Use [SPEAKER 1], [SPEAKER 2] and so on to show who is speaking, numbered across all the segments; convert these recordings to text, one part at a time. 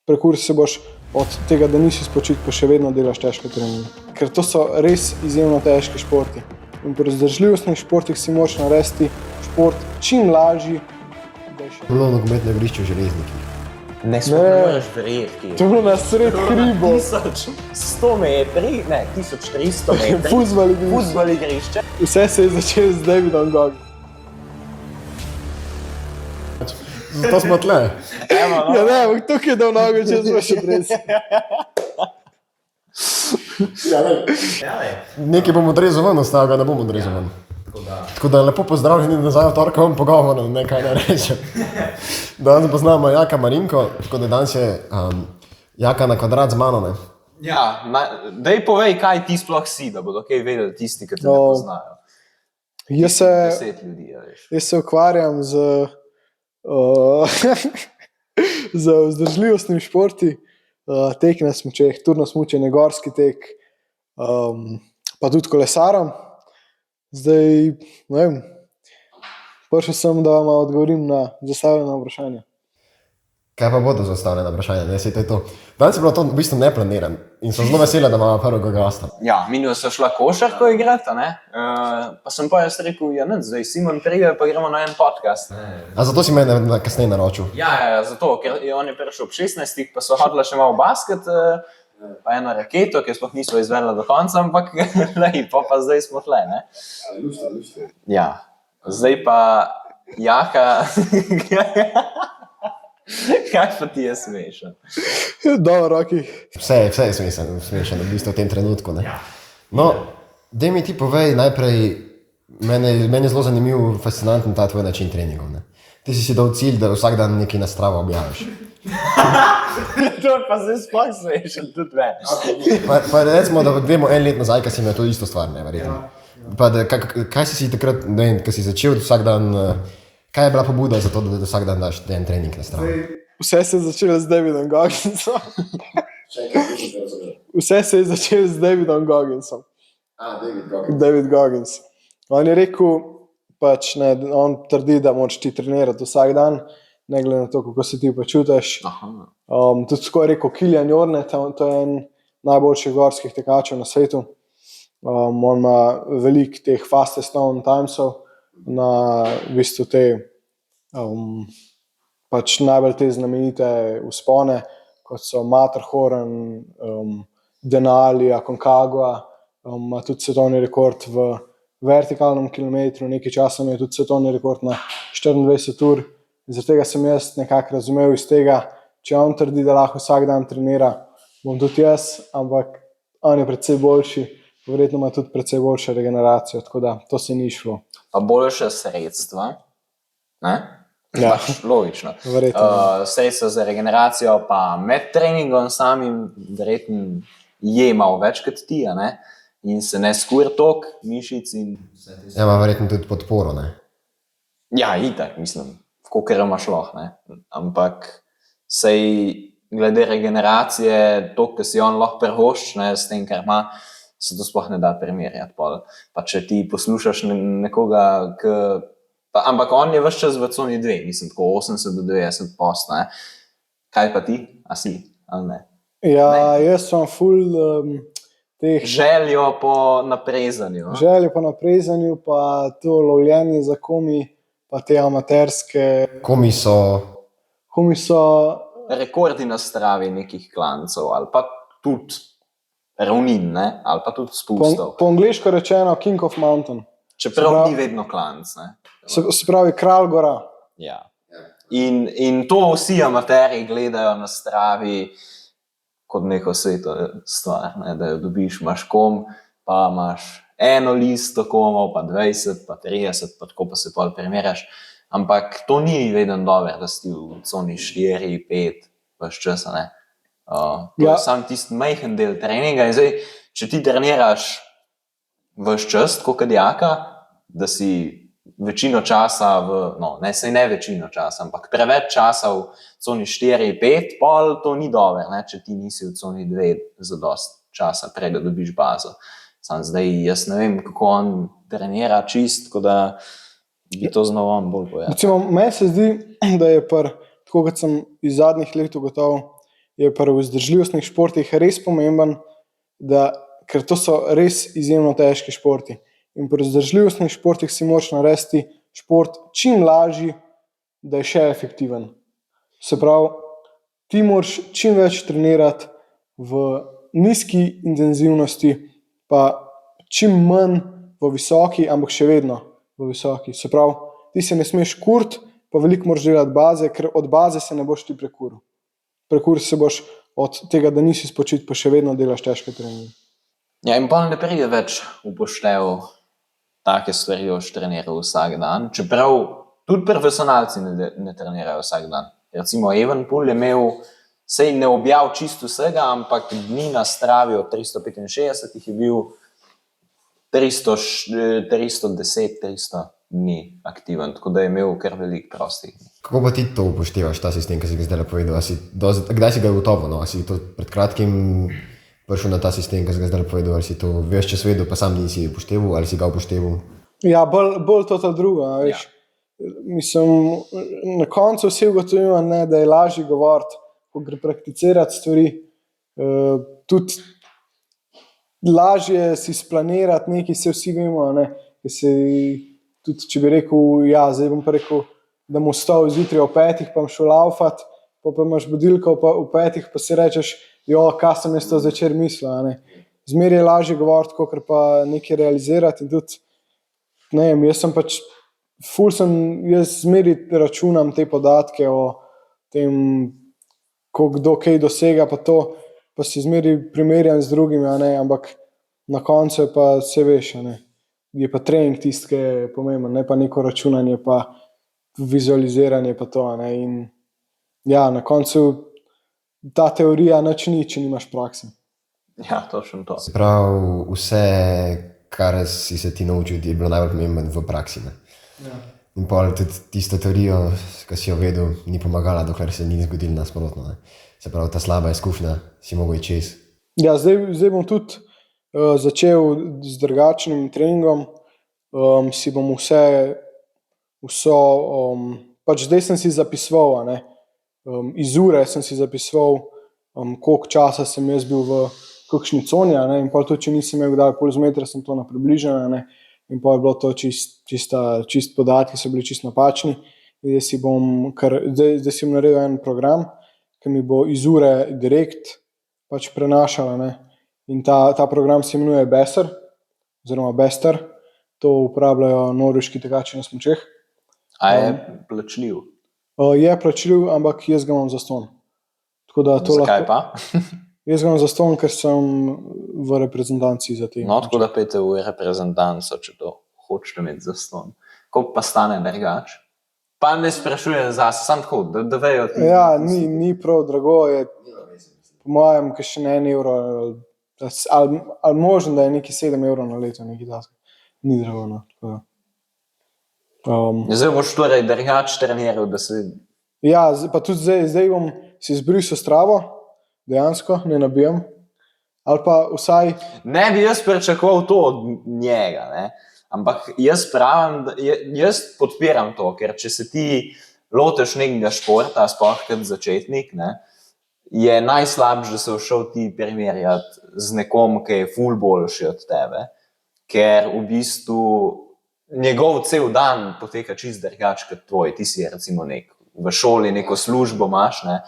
[SPEAKER 1] prekursi se boš od tega, da nisi spočit, pa še vedno delaš težke treninge. Ker to so res izjemno težki športi. In pri vzdržljivostnih športih si moraš narediti šport čim lažji.
[SPEAKER 2] Bilo nogometno igrišče v Železnikih.
[SPEAKER 3] Ne smeš verjeti.
[SPEAKER 1] To je bilo na sred hribo.
[SPEAKER 3] 1100 metri, ne, 1300 metri.
[SPEAKER 1] Fuzbal
[SPEAKER 3] igrišče.
[SPEAKER 1] Vse se je začelo z Davidom Goggins.
[SPEAKER 2] Zato smo tle.
[SPEAKER 1] Ja, ne, ampak tukaj je dal nogo, če smo še brez.
[SPEAKER 2] Nekaj bom odrezal ven, ostalega ne bom odrezal ven. Tako da lepo pozdravljeni nazaj v torkovem pogovoru, nekaj ne rečem. Danes poznamo Jaka Marinko, tako da danes je Jaka na kvadrat z mano, ne?
[SPEAKER 3] Ja, daj povej, kaj ti sploh si, da bodo kaj vedeli tisti, ki te ne poznajo.
[SPEAKER 1] Jaz se ukvarjam z vzdržljivostnimi športi, tek na smučeh, turno smučenje, gorski tek, pa tudi kolesarom. Zdaj, ne vem, prišel sem, da vam odgovorim na zastavljena vprašanja.
[SPEAKER 2] Kaj pa bodo zastavljena vprašanja, ne, sej to je to. Danes je bilo to v bistvu neplaniran in sem zelo vesela, da imamo prvega gosta.
[SPEAKER 3] Ja, minjo so šla košarko igrati, ne? Pa sem pa jaz rekel, ja ne, zdaj Simon pride, pa gremo na en podcast.
[SPEAKER 2] A zato si mene kasneje naročil?
[SPEAKER 3] Ja, zato, ker on je prišel ob 16, pa so hodila še malo basket, pa eno raketo, ki sploh nismo izvedla do konca, ampak lepo, pa zdaj smo tle, ne? Ja, zdaj pa Jaka... Kaj pa ti je smešen?
[SPEAKER 1] Dobro, Roki.
[SPEAKER 2] Vse je smešen v bistvu v tem trenutku, ne? No, daj mi ti povej najprej, meni je zelo zanimiv, fascinanten ta tvoj način treningov, ne? Ti si dal cilj, da vsak dan nekaj na Stravo objaviš.
[SPEAKER 3] To je pa zdaj sploh smešen, tudi več.
[SPEAKER 2] Pa recimo, da vemo en let nazaj, kaj si imel to isto stvar, ne, verjetno. Pa kaj si takrat, ne vem, kaj si začel vsak dan... Kaj je bila pobuda za to, da vsak dan daš en trening na Stravo?
[SPEAKER 1] Vse se je začelo z Davidom Gogginsom. Vse se je začelo z Davidom Gogginsom. David Goggins. On je rekel, pač ne, on trdi, da moraš ti trenirati vsak dan, ne glede na to, kako se ti počutiš. Tudi tako je rekel Kilian Jornet, to je en najboljših gorskih tekačev na svetu. On ima veliko teh fastest known timesov, na v bistvu te pač najbolj te znamenite vzpone, kot so Matterhorn, Denali, Aconcagua, ima tudi svetovni rekord v vertikalnem kilometru, nekaj časa je tudi svetovni rekord na 24 ur. Zaradi tega sem jaz nekako razumel iz tega, če on trdi, da lahko vsak dan trenira, bom tudi jaz, ampak on je precej boljši, verjetno ima tudi precej boljšo regeneracijo, tako da to se ni šlo.
[SPEAKER 3] Pa boljše sredstva, ne?
[SPEAKER 1] Ja.
[SPEAKER 3] Logično. Sredstva za regeneracijo, pa med treningom samim verjetno je malo več kot ti, ne? In se ne skur tok, mišic in...
[SPEAKER 2] Ja, ima verjetno tudi podporo, ne?
[SPEAKER 3] Ja, itak, mislim, kolikor imaš lahko, ne? Ampak sej glede regeneracije, to, kar si on lahko privošči, ne, s tem, kar ima, se to sploh ne da primerjati. Pa če ti poslušaš nekoga, ampak on je ves čas v coni 2, mislim, tako 80 do 90%, ne? Kaj pa ti? A si? Ali ne?
[SPEAKER 1] Ja, jaz sem ful teh...
[SPEAKER 3] Željo po naprezanju.
[SPEAKER 1] Željo po naprezanju, pa to lovljenje za komi, pa te amaterske...
[SPEAKER 2] Komi so...
[SPEAKER 3] Rekordi na Stravi nekih klancov, ali pa tudi ravnin, ne? Ali pa tudi spustov.
[SPEAKER 1] Po angliško rečeno King of Mountain.
[SPEAKER 3] Čeprav ni vedno klanc, ne?
[SPEAKER 1] Se pravi kralj gora.
[SPEAKER 3] Ja. In to vsi amaterji gledajo na Stravi kot neko sveto stvar, ne? Da jo dobiš, imaš kom, pa imaš eno listo komov, pa 20, pa 30, pa tako pa se pol primerjaš. Ampak to ni vedno dobro, da si v coni 4, 5, vaš časa, ne? To je sam tisti majhen del treninga in zdaj, če ti treniraš vaš čas, kot Jaka, da si večino časa saj ne večino časa, ampak preveč časa v coni 4, 5, pol to ni dobro, ne, če ti nisi v coni 2 za dost časa, prega dobiš bazo. Sam zdaj, jaz ne vem, kako on trenira čist, tako da bi to znal on bolj povedati.
[SPEAKER 1] Recimo, meni se zdi, da je tako kot sem iz zadnjih let ugotovil, je pri vzdržljivostnih športih res pomemben, ker to so res izjemno težki športi. In pri vzdržljivostnih športih si moraš narediti šport čim lažji, da je še efektiven. Se pravi, ti moraš čim več trenirati v nizki intenzivnosti, pa čim manj v visoki, ampak še vedno v visoki. Se pravi, ti se ne smeš kuriti, pa veliko moraš delati baze, ker od baze se ne boš ti prekuril. Prekuril se boš od tega, da nisi spočit, pa še vedno delaš težke treninge.
[SPEAKER 3] Ja, in pa ne pride več upoštev take stvari, boš treniral vsak dan, čeprav tudi profesionalci ne trenirajo vsak dan. Recimo Evenepoel je imel, sej ne objav čisto vsega, ampak dni na Stravi od 365 je bil 310-300 dni aktiven, tako da je imel kar veliko prostih.
[SPEAKER 2] Kako pa ti to upoštevaš, ta sistem, ki si ga zdaj povedal? Kdaj si ga ugotovil? No? A si to pred kratkim prišel na ta sistem, ki si ga zdaj povedal, ali si to veš čas vedel, pa sam nisi upošteval, ali si ga upošteval?
[SPEAKER 1] Ja, bolj to ta druga, veš. Ja. Mislim, na koncu vsi ugotovimo, da je lažje govoriti, ko gre prakticirati stvari. Tudi lažje si splanirati nekaj, se vsi vemo, tudi če bi rekel, ja, zdaj bom pa rekel, da mu vstal zjutraj o 5, pa bom šel laufat, pa imaš budilko v 5, pa si rečeš, kaj sem jaz to zvečer mislil. Zmeraj je lažje govoriti, kakor pa nekaj realizirati. In tudi, jaz sem pač jaz zmeraj računam te podatke o tem, ko kdo kaj dosega, pa si zmeraj primerjam z drugimi, ampak na koncu je pa vse veš, je pa trening tisti, ki je pomemben, ne pa neko računanje, pa vizualiziranje pa to. In ja, na koncu ta teorija nič ni, če nimaš prakse.
[SPEAKER 3] Ja, točno to.
[SPEAKER 2] Prav vse, kar si se ti naučil, je bilo najbolj pomembno v praksi. Ja. In pa tudi tisto teorijo, ki si jo vedel, ni pomagala, dokler se ni zgodilo nasprotno. Se pravi, ta slaba izkušnja si mogel iti čez. Ja,
[SPEAKER 1] zdaj bom tudi začel z drugačnim treningom. Si bom pač zdaj sem si zapisoval, iz ure sem si zapisoval, koliko časa sem jaz bil v kakšni coni, in pa tudi, če nisem imel kdaj pulzometra, sem to na približano, in pa je bilo to čist podatki, so bili čist napačni. Zdaj si bom naredil en program, ki mi bo iz ure direkt pač prenašal, in ta program se imenuje Besser, oziroma Bester, to uporabljajo norveški tekači na smučeh.
[SPEAKER 3] A je plačljiv?
[SPEAKER 1] Je plačljiv, ampak jaz ga imam zastonj.
[SPEAKER 3] Zakaj pa?
[SPEAKER 1] Jaz ga imam zastonj, ker sem v reprezentanci za te.
[SPEAKER 3] No, tako da pejte v reprezentanco, če to hočete imeti zastonj. Koliko pa stane drugač? Pa ne sprašujem zase, sam tako, da vejo ti.
[SPEAKER 1] Ja, ni prav drago, je po mojem, ki še ne €1, ali možno, da je neki €7 na leto, neki tak. Ni drago, no.
[SPEAKER 3] Zdaj boš torej drugač treniral, da se...
[SPEAKER 1] Ja, pa tudi zdaj bom si izbrisal Stravo, dejansko, ne nabijam. Ali pa vsaj...
[SPEAKER 3] Ne bi jaz pričakoval to od njega, ne? Ampak jaz pravim, jaz podpiram to, ker če se ti loteš nekega športa, sploh kot začetnik, ne, je najslabše, da se všel ti primerjati z nekom, ki je ful boljši od tebe, ker v bistvu njegov cel dan poteka čist drugač kot tvoj. Ti si recimo v šoli neko službo imaš, ne,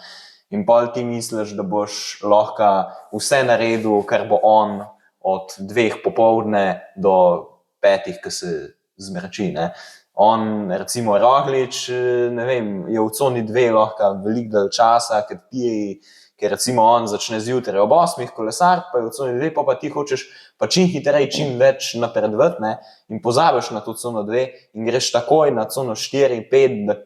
[SPEAKER 3] in pol ti misliš, da boš lahko vse naredil, kar bo on od 2 popoldne do 5, ki se zmrači, ne. On, recimo Roglič, ne vem, je v coni 2 lahko veliko dalj časa, ker recimo on začne zjutraj ob 8 kolesar, pa je v coni 2, pa ti hočeš pa čim hitreje, čim več napredovati, ne, in pozabiš na to cono 2 in greš takoj na cono 4, 5, da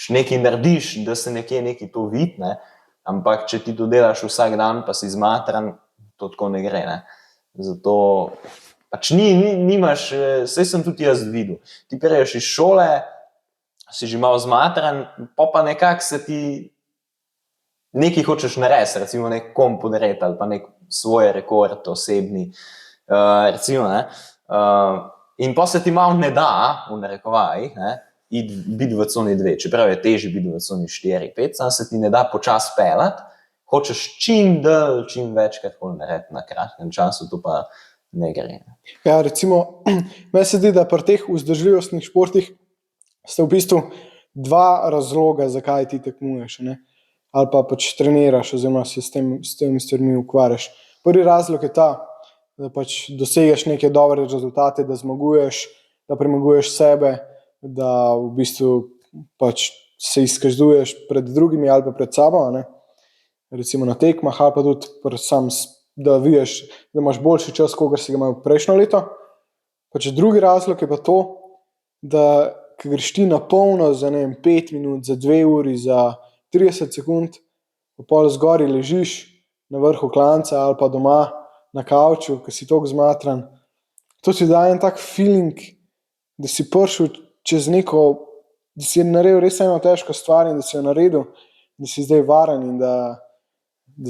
[SPEAKER 3] nekaj narediš, da se nekaj to vidi, ne, ampak če ti to delaš vsak dan, pa si zmatran, to tako ne gre, ne. Zato pač nimaš, saj sem tudi jaz videl. Ti priješ iz šole, si že malo zmatran, pa nekako se ti nekaj hočeš narediti, recimo nek komp podreti ali pa nek svoj rekord osebni, recimo, ne. In pa se ti malo ne da, v narekovajih, ne, biti v coni 2, čeprav je težje biti v coni 4, 5, sam se ti ne da počas pelati hočeš čim večkrat narediti na kratkem času, to pa ne gre.
[SPEAKER 1] Ja, recimo, meni se zdi, da pri teh vzdržljivostnih športih sta v bistvu dva razloga, zakaj ti tekmuješ, ne? Ali pa pač treniraš, oziroma se s temi stvarmi ukvarjaš. Prvi razlog je ta, da pač dosegaš neke dobre rezultate, da zmaguješ, da premaguješ sebe, da v bistvu pač se izkazuješ pred drugimi ali pa pred sabo, ne? Recimo na tekmah, ali pa tudi sam, da vidiš, da imaš boljši čas, kot si ga imel prejšnjo leto. Pač drugi razlog je pa to, da ko greš ti na polno za 5 minut, za 2 uri, za 30 sekund, pa pol zgori ležiš na vrhu klanca ali pa doma na kavču, ko si toliko zmatran. To ti daje en tak feeling, da si prišel čez neko, da si naredil res eno težko stvar in da si jo naredil, da si zdaj varen in da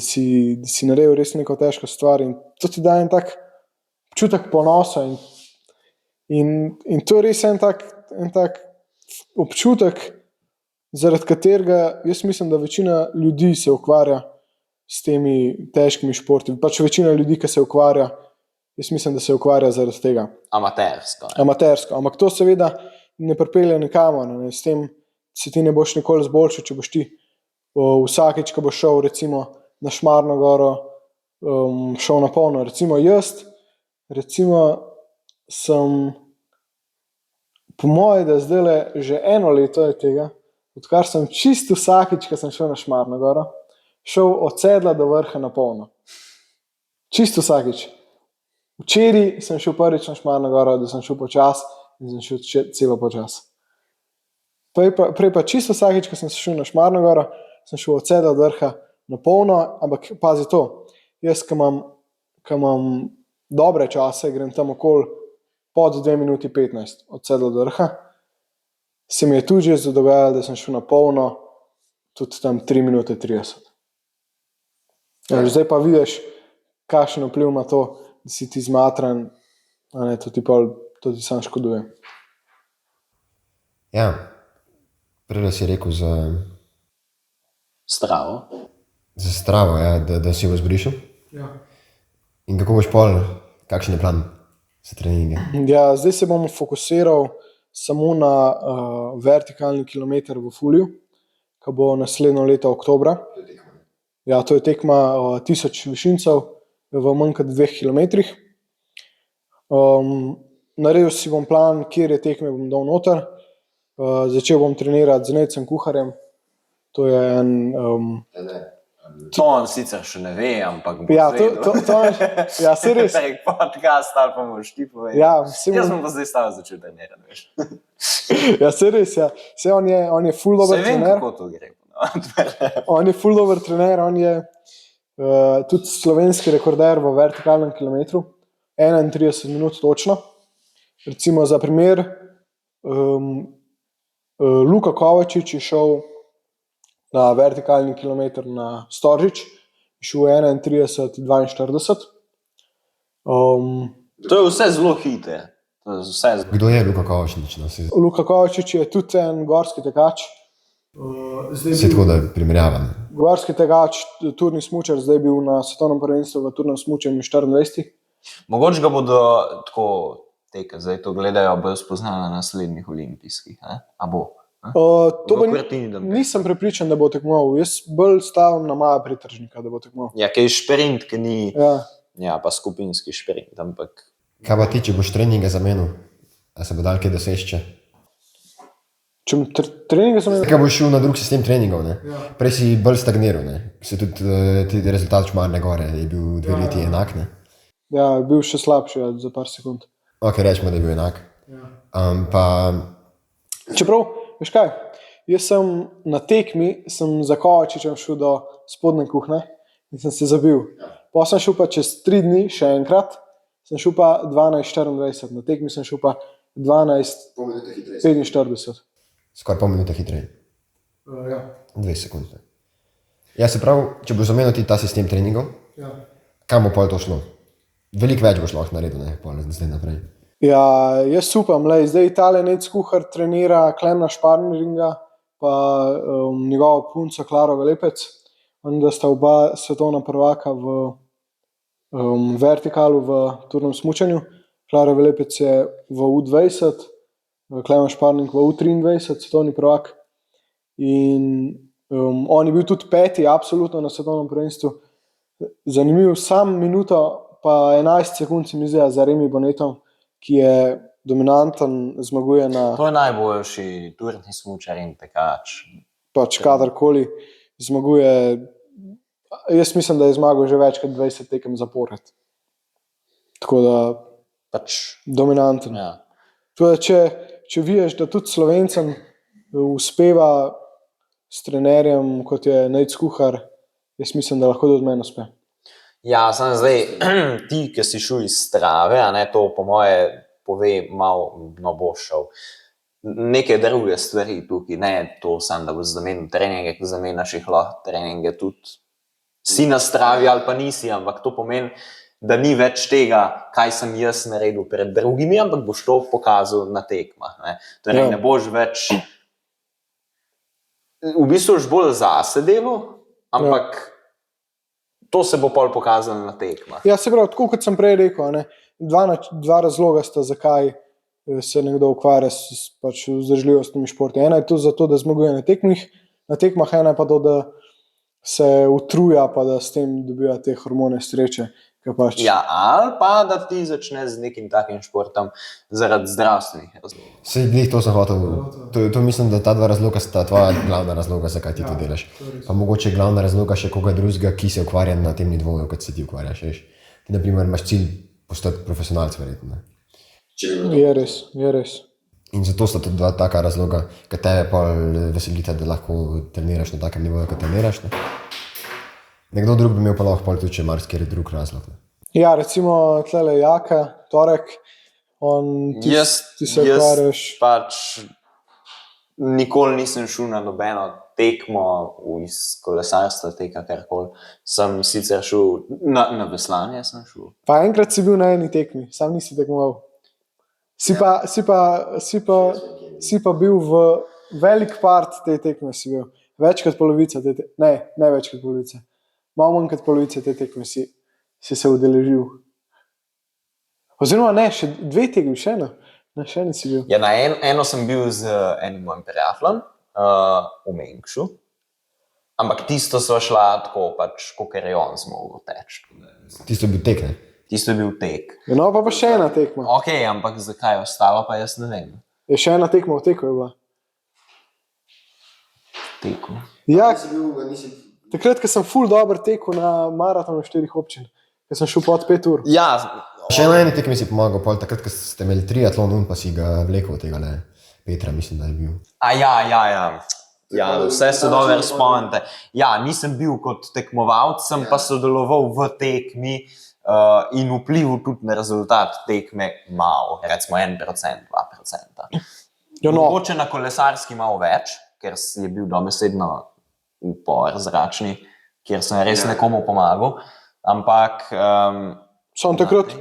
[SPEAKER 1] si naredil res neko težko stvar. In to ti daje en tak občutek ponosa in to je res en tak občutek, zaradi katerega jaz mislim, da večina ljudi se ukvarja s temi težkimi športi. Pač večina ljudi, ki se ukvarja, jaz mislim, da se ukvarja zaradi tega. Amatersko. Ampak to seveda ne pripelje nikamor. Ne. S tem se ti ne boš nikoli izboljšal, če boš ti vsakič, ko boš šel recimo na Šmarno goro, šel na polno. Recimo jaz sem po moje, da zdajle že 1 leto je tega, odkar sem čisto vsakič, ko sem šel na Šmarno goro, šel od sedla do vrha na polno. Čisto vsakič. Včeraj sem šel prvič na Šmarno goro, da sem šel počas in sem šel celo počas. Prej pa čisto vsakič, ko sem šel na Šmarno goro, sem šel od sedla do vrha na polno, ampak pazi to, jaz, ko imam dobre čase, grem tam okoli pod 2 minuti 15 od sedla do vrha, se mi je tudi že dogajalo, da sem šel na polno tudi tam 3 minute 30. Ja, zdaj pa vidiš, kakšen vpliv ima to, da si ti zmatran, to ti sam škoduje.
[SPEAKER 2] Ja, prej si rekel za stravo, ja, da si jo zbrišel.
[SPEAKER 1] Ja.
[SPEAKER 2] In kako boš pol, kakšen je plan za treninge?
[SPEAKER 1] Ja, zdaj se bom fokusiral samo na vertikalni kilometer v Fulju, ki bo naslednjo leto oktobra. Ja, to je tekma 1000 višincev v manj kot 2 kilometrih. Naredil si bom plan, kjer je tekme bom dal noter. Začel bom trenirati z Necem Kuharjem. To je
[SPEAKER 3] To on sicer še ne ve, ampak bo
[SPEAKER 1] ja,
[SPEAKER 3] zvedel.
[SPEAKER 1] Ja, se res.
[SPEAKER 3] Prek podcast ali pa moš ti povedati.
[SPEAKER 1] Ja,
[SPEAKER 3] Jaz sem pa zdaj stava začel trenirati, veš.
[SPEAKER 1] Ja, se res, ja. On je ful dober
[SPEAKER 3] Se vem,
[SPEAKER 1] trener.
[SPEAKER 3] kako to gre.
[SPEAKER 1] On je ful dober trener, on je tudi slovenski rekorder v vertikalnem kilometru. 31 minut točno. Recimo za primer, Luka Kovačič je šel na vertikalni kilometer na Storžič, šel 31:42.
[SPEAKER 3] To je vse zelo hitro.
[SPEAKER 2] Kdo je Luka Kovačič?
[SPEAKER 1] Luka Kovačič je tudi en gorski tekač.
[SPEAKER 2] Se tako da primerjava.
[SPEAKER 1] Gorski tekač, turni smučar, zdaj bil na svetovnem prvenstvu v turnem smučanju 24.
[SPEAKER 3] Mogoče ga bodo tako teka, zdaj to gledajo, bojo spoznali na naslednjih olimpijskih, ne? A bo?
[SPEAKER 1] To pa nisem prepričan, da bo tekmoval. Jaz bolj stavim na Maja Pritržnika, da bo tekmoval.
[SPEAKER 3] Ja, kaj je šprint, ki ni,
[SPEAKER 1] ja,
[SPEAKER 3] pa skupinski šprint, ampak...
[SPEAKER 2] Kaj pa ti, če boš treninge zamenil? A se bo dal kaj doseči?
[SPEAKER 1] Če treninge zamenil?
[SPEAKER 2] Kaj boš šel na drug sistem treningov, ne? Ja. Prej si bolj stagniral, ne? Se tudi rezultat Šmarne gore je bil 2 leti enak, ne?
[SPEAKER 1] Ja, bil še slabši za par sekund.
[SPEAKER 2] Ok, rečemo, da je bil enak. Ja.
[SPEAKER 1] Čeprav, veš kaj, jaz sem na tekmi, sem za Kovačičem šel do spodnje kuhne in sem se zabil. Potem sem šel pa čez 3 dni še enkrat, sem šel pa 12:24, na tekmi sem šel pa 12:45.
[SPEAKER 2] Skoraj pol minute hitreje.
[SPEAKER 1] Ja.
[SPEAKER 2] 2 sekunde. Ja, se pravi, če boš zamenil ti ta sistem treningov,
[SPEAKER 1] Ja.
[SPEAKER 2] kam bo pol to šlo? Veliko več boš lahko naredil, ne, pol zdaj naprej.
[SPEAKER 1] Ja, jaz upam, zdaj tale Nec Kuhar trenira Klemna Šparneringa, pa njegovo punco Klaro Velepec. da sta oba svetovna prvaka v vertikalu v turnem smučanju. Klara Velepec je v U20, Klemen Šparnik v U23, svetovni prvak. In on je bil tudi 5. absolutno na svetovnem prvenstvu. Zanimiv, sam minuto pa 11 sekund se mi zdi za Remi Bonetom, ki je dominanten, zmaguje na
[SPEAKER 3] To je najboljši turni smučar in tekač.
[SPEAKER 1] pač kadarkoli zmaguje. Jaz mislim, da je zmagal že več kot 20 tekem zapored. Tako da
[SPEAKER 3] Pač,
[SPEAKER 1] dominanten.
[SPEAKER 3] ja.
[SPEAKER 1] Tako da če vidiš, da tudi Slovencem uspeva s trenerjem, kot je Nejc Kuhar, jaz mislim, da lahko tudi meni uspe.
[SPEAKER 3] Ja, sem zdaj, ti, ki si šel iz Strave, a ne, to po moje pove malo, no boš šel. Neke druge stvari tukaj, ne to sam, da boš zamenil treninge, ki zamenjaš jih lahko treninge tudi. Si na Stravi ali pa nisi, ampak to pomeni, da ni več tega, kaj sem jaz naredil pred drugimi, ampak boš to pokazal na tekmah. Ne, torej, ne boš več, v bistvu boš bolj zase delal, ampak to se bo pol pokazalo na tekmah.
[SPEAKER 1] Ja, se pravi, tako kot sem prej rekel, ne, dva razloga sta, zakaj se nekdo ukvarja s pač vzdržljivostnimi športi. Ena je to zato, da zmaguje na tekmah, ena je pa to, da se utruja, pa da s tem dobiva te hormone sreče. Pač...
[SPEAKER 3] Ja, ali pa da ti začneš z nekim takim športom zaradi zdravstvenih razlogov.
[SPEAKER 2] Sej glih to sem hotel. To mislim, da ta dva razloga sta tvoja glavna razloga, zakaj ti to delaš. Pa mogoče glavna razloga še koga drugega, ki se ukvarja na tem nivoju, kot se ti ukvarjaš. Veš. Ti, na primer, imaš cilj postati profesionalc, verjetno. Ne?
[SPEAKER 1] Je res.
[SPEAKER 2] In zato sta tudi dva taka razloga, ki tebe pol veselita, da lahko treniraš na takem nivoju, kot treniraš. Ne? Nekdo drug bi imel pa lahko pol tudi, če marsikaj drug razlog. Ne?
[SPEAKER 1] Ja, recimo tlele Jaka, Torek, ti se ukvarjaš.
[SPEAKER 3] Pač nikoli nisem šel na nobeno tekmo iz kolesarstva, teka karkoli. Sem sicer šel, na veslanje sem šel.
[SPEAKER 1] Pa enkrat si bil na eni tekmi, sam nisi tekmoval. Si pa bil v velik part te tekme si bil. Več kot polovica te tekme. Ne več kot polovica. Malo manj kot polovice te tekme si se udeležil. Oziroma ne, še 2 tekmi, še eno. Še eno si bil.
[SPEAKER 3] Ja, na eno sem bil z enim mojim prijateljem v Mengšu, ampak tisto sva šla tako, pač, kakor je on zmogel teči.
[SPEAKER 2] Tisto je bil tek, ne?
[SPEAKER 3] Tisto je bil tek.
[SPEAKER 1] No, pa še ena tekma.
[SPEAKER 3] Ok, ampak zakaj je ostalo, pa jaz ne vem.
[SPEAKER 1] Je še ena tekma v teku je bila.
[SPEAKER 3] Teku.
[SPEAKER 1] Ja, takrat, ko sem ful dober tekel na maratonu 4 občin, ko sem šel pod 5 ur.
[SPEAKER 3] Ja,
[SPEAKER 2] Še na eni tekmi si pomagal, pol takrat, ko ste imeli triatlon, pa si ga vlekel tega, ne? Petra, mislim, da je bil.
[SPEAKER 3] Ja, vse se dobro spomnite. Ja, nisem bil kot tekmovalec, sem pa sodeloval v tekmi in vplival tudi na rezultat tekme malo, recimo 1%, 2%.
[SPEAKER 1] Ja, no.
[SPEAKER 3] Mogoče na kolesarski malo več, ker je bil dobesedno upor zračni, kjer sem res nekomu pomagal, ampak
[SPEAKER 1] Sam takrat,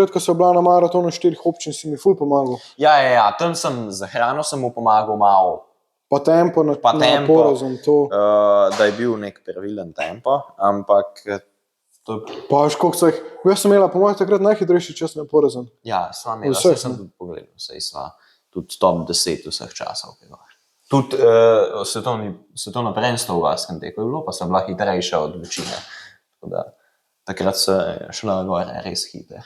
[SPEAKER 1] ko so bila na maratonu 4 občin, si mi ful pomagal.
[SPEAKER 3] Ja, tam sem za hrano sem mu pomagal malo.
[SPEAKER 1] Pa tempo na porazum to.
[SPEAKER 3] Da je bil nek pravilen tempo, ampak to...
[SPEAKER 1] Pa veš, koliko so jih... Jaz sem imela po mojem takrat najhitrejši čas na porazum.
[SPEAKER 3] Ja, sva imela, vseh sem tudi pogledal, sva tudi top 10 vseh časov. Tudi svetovno prvenstvo v Vaskem teku je bilo, pa sem bila hitrejša od večine. Takrat se je šla gore res hiter.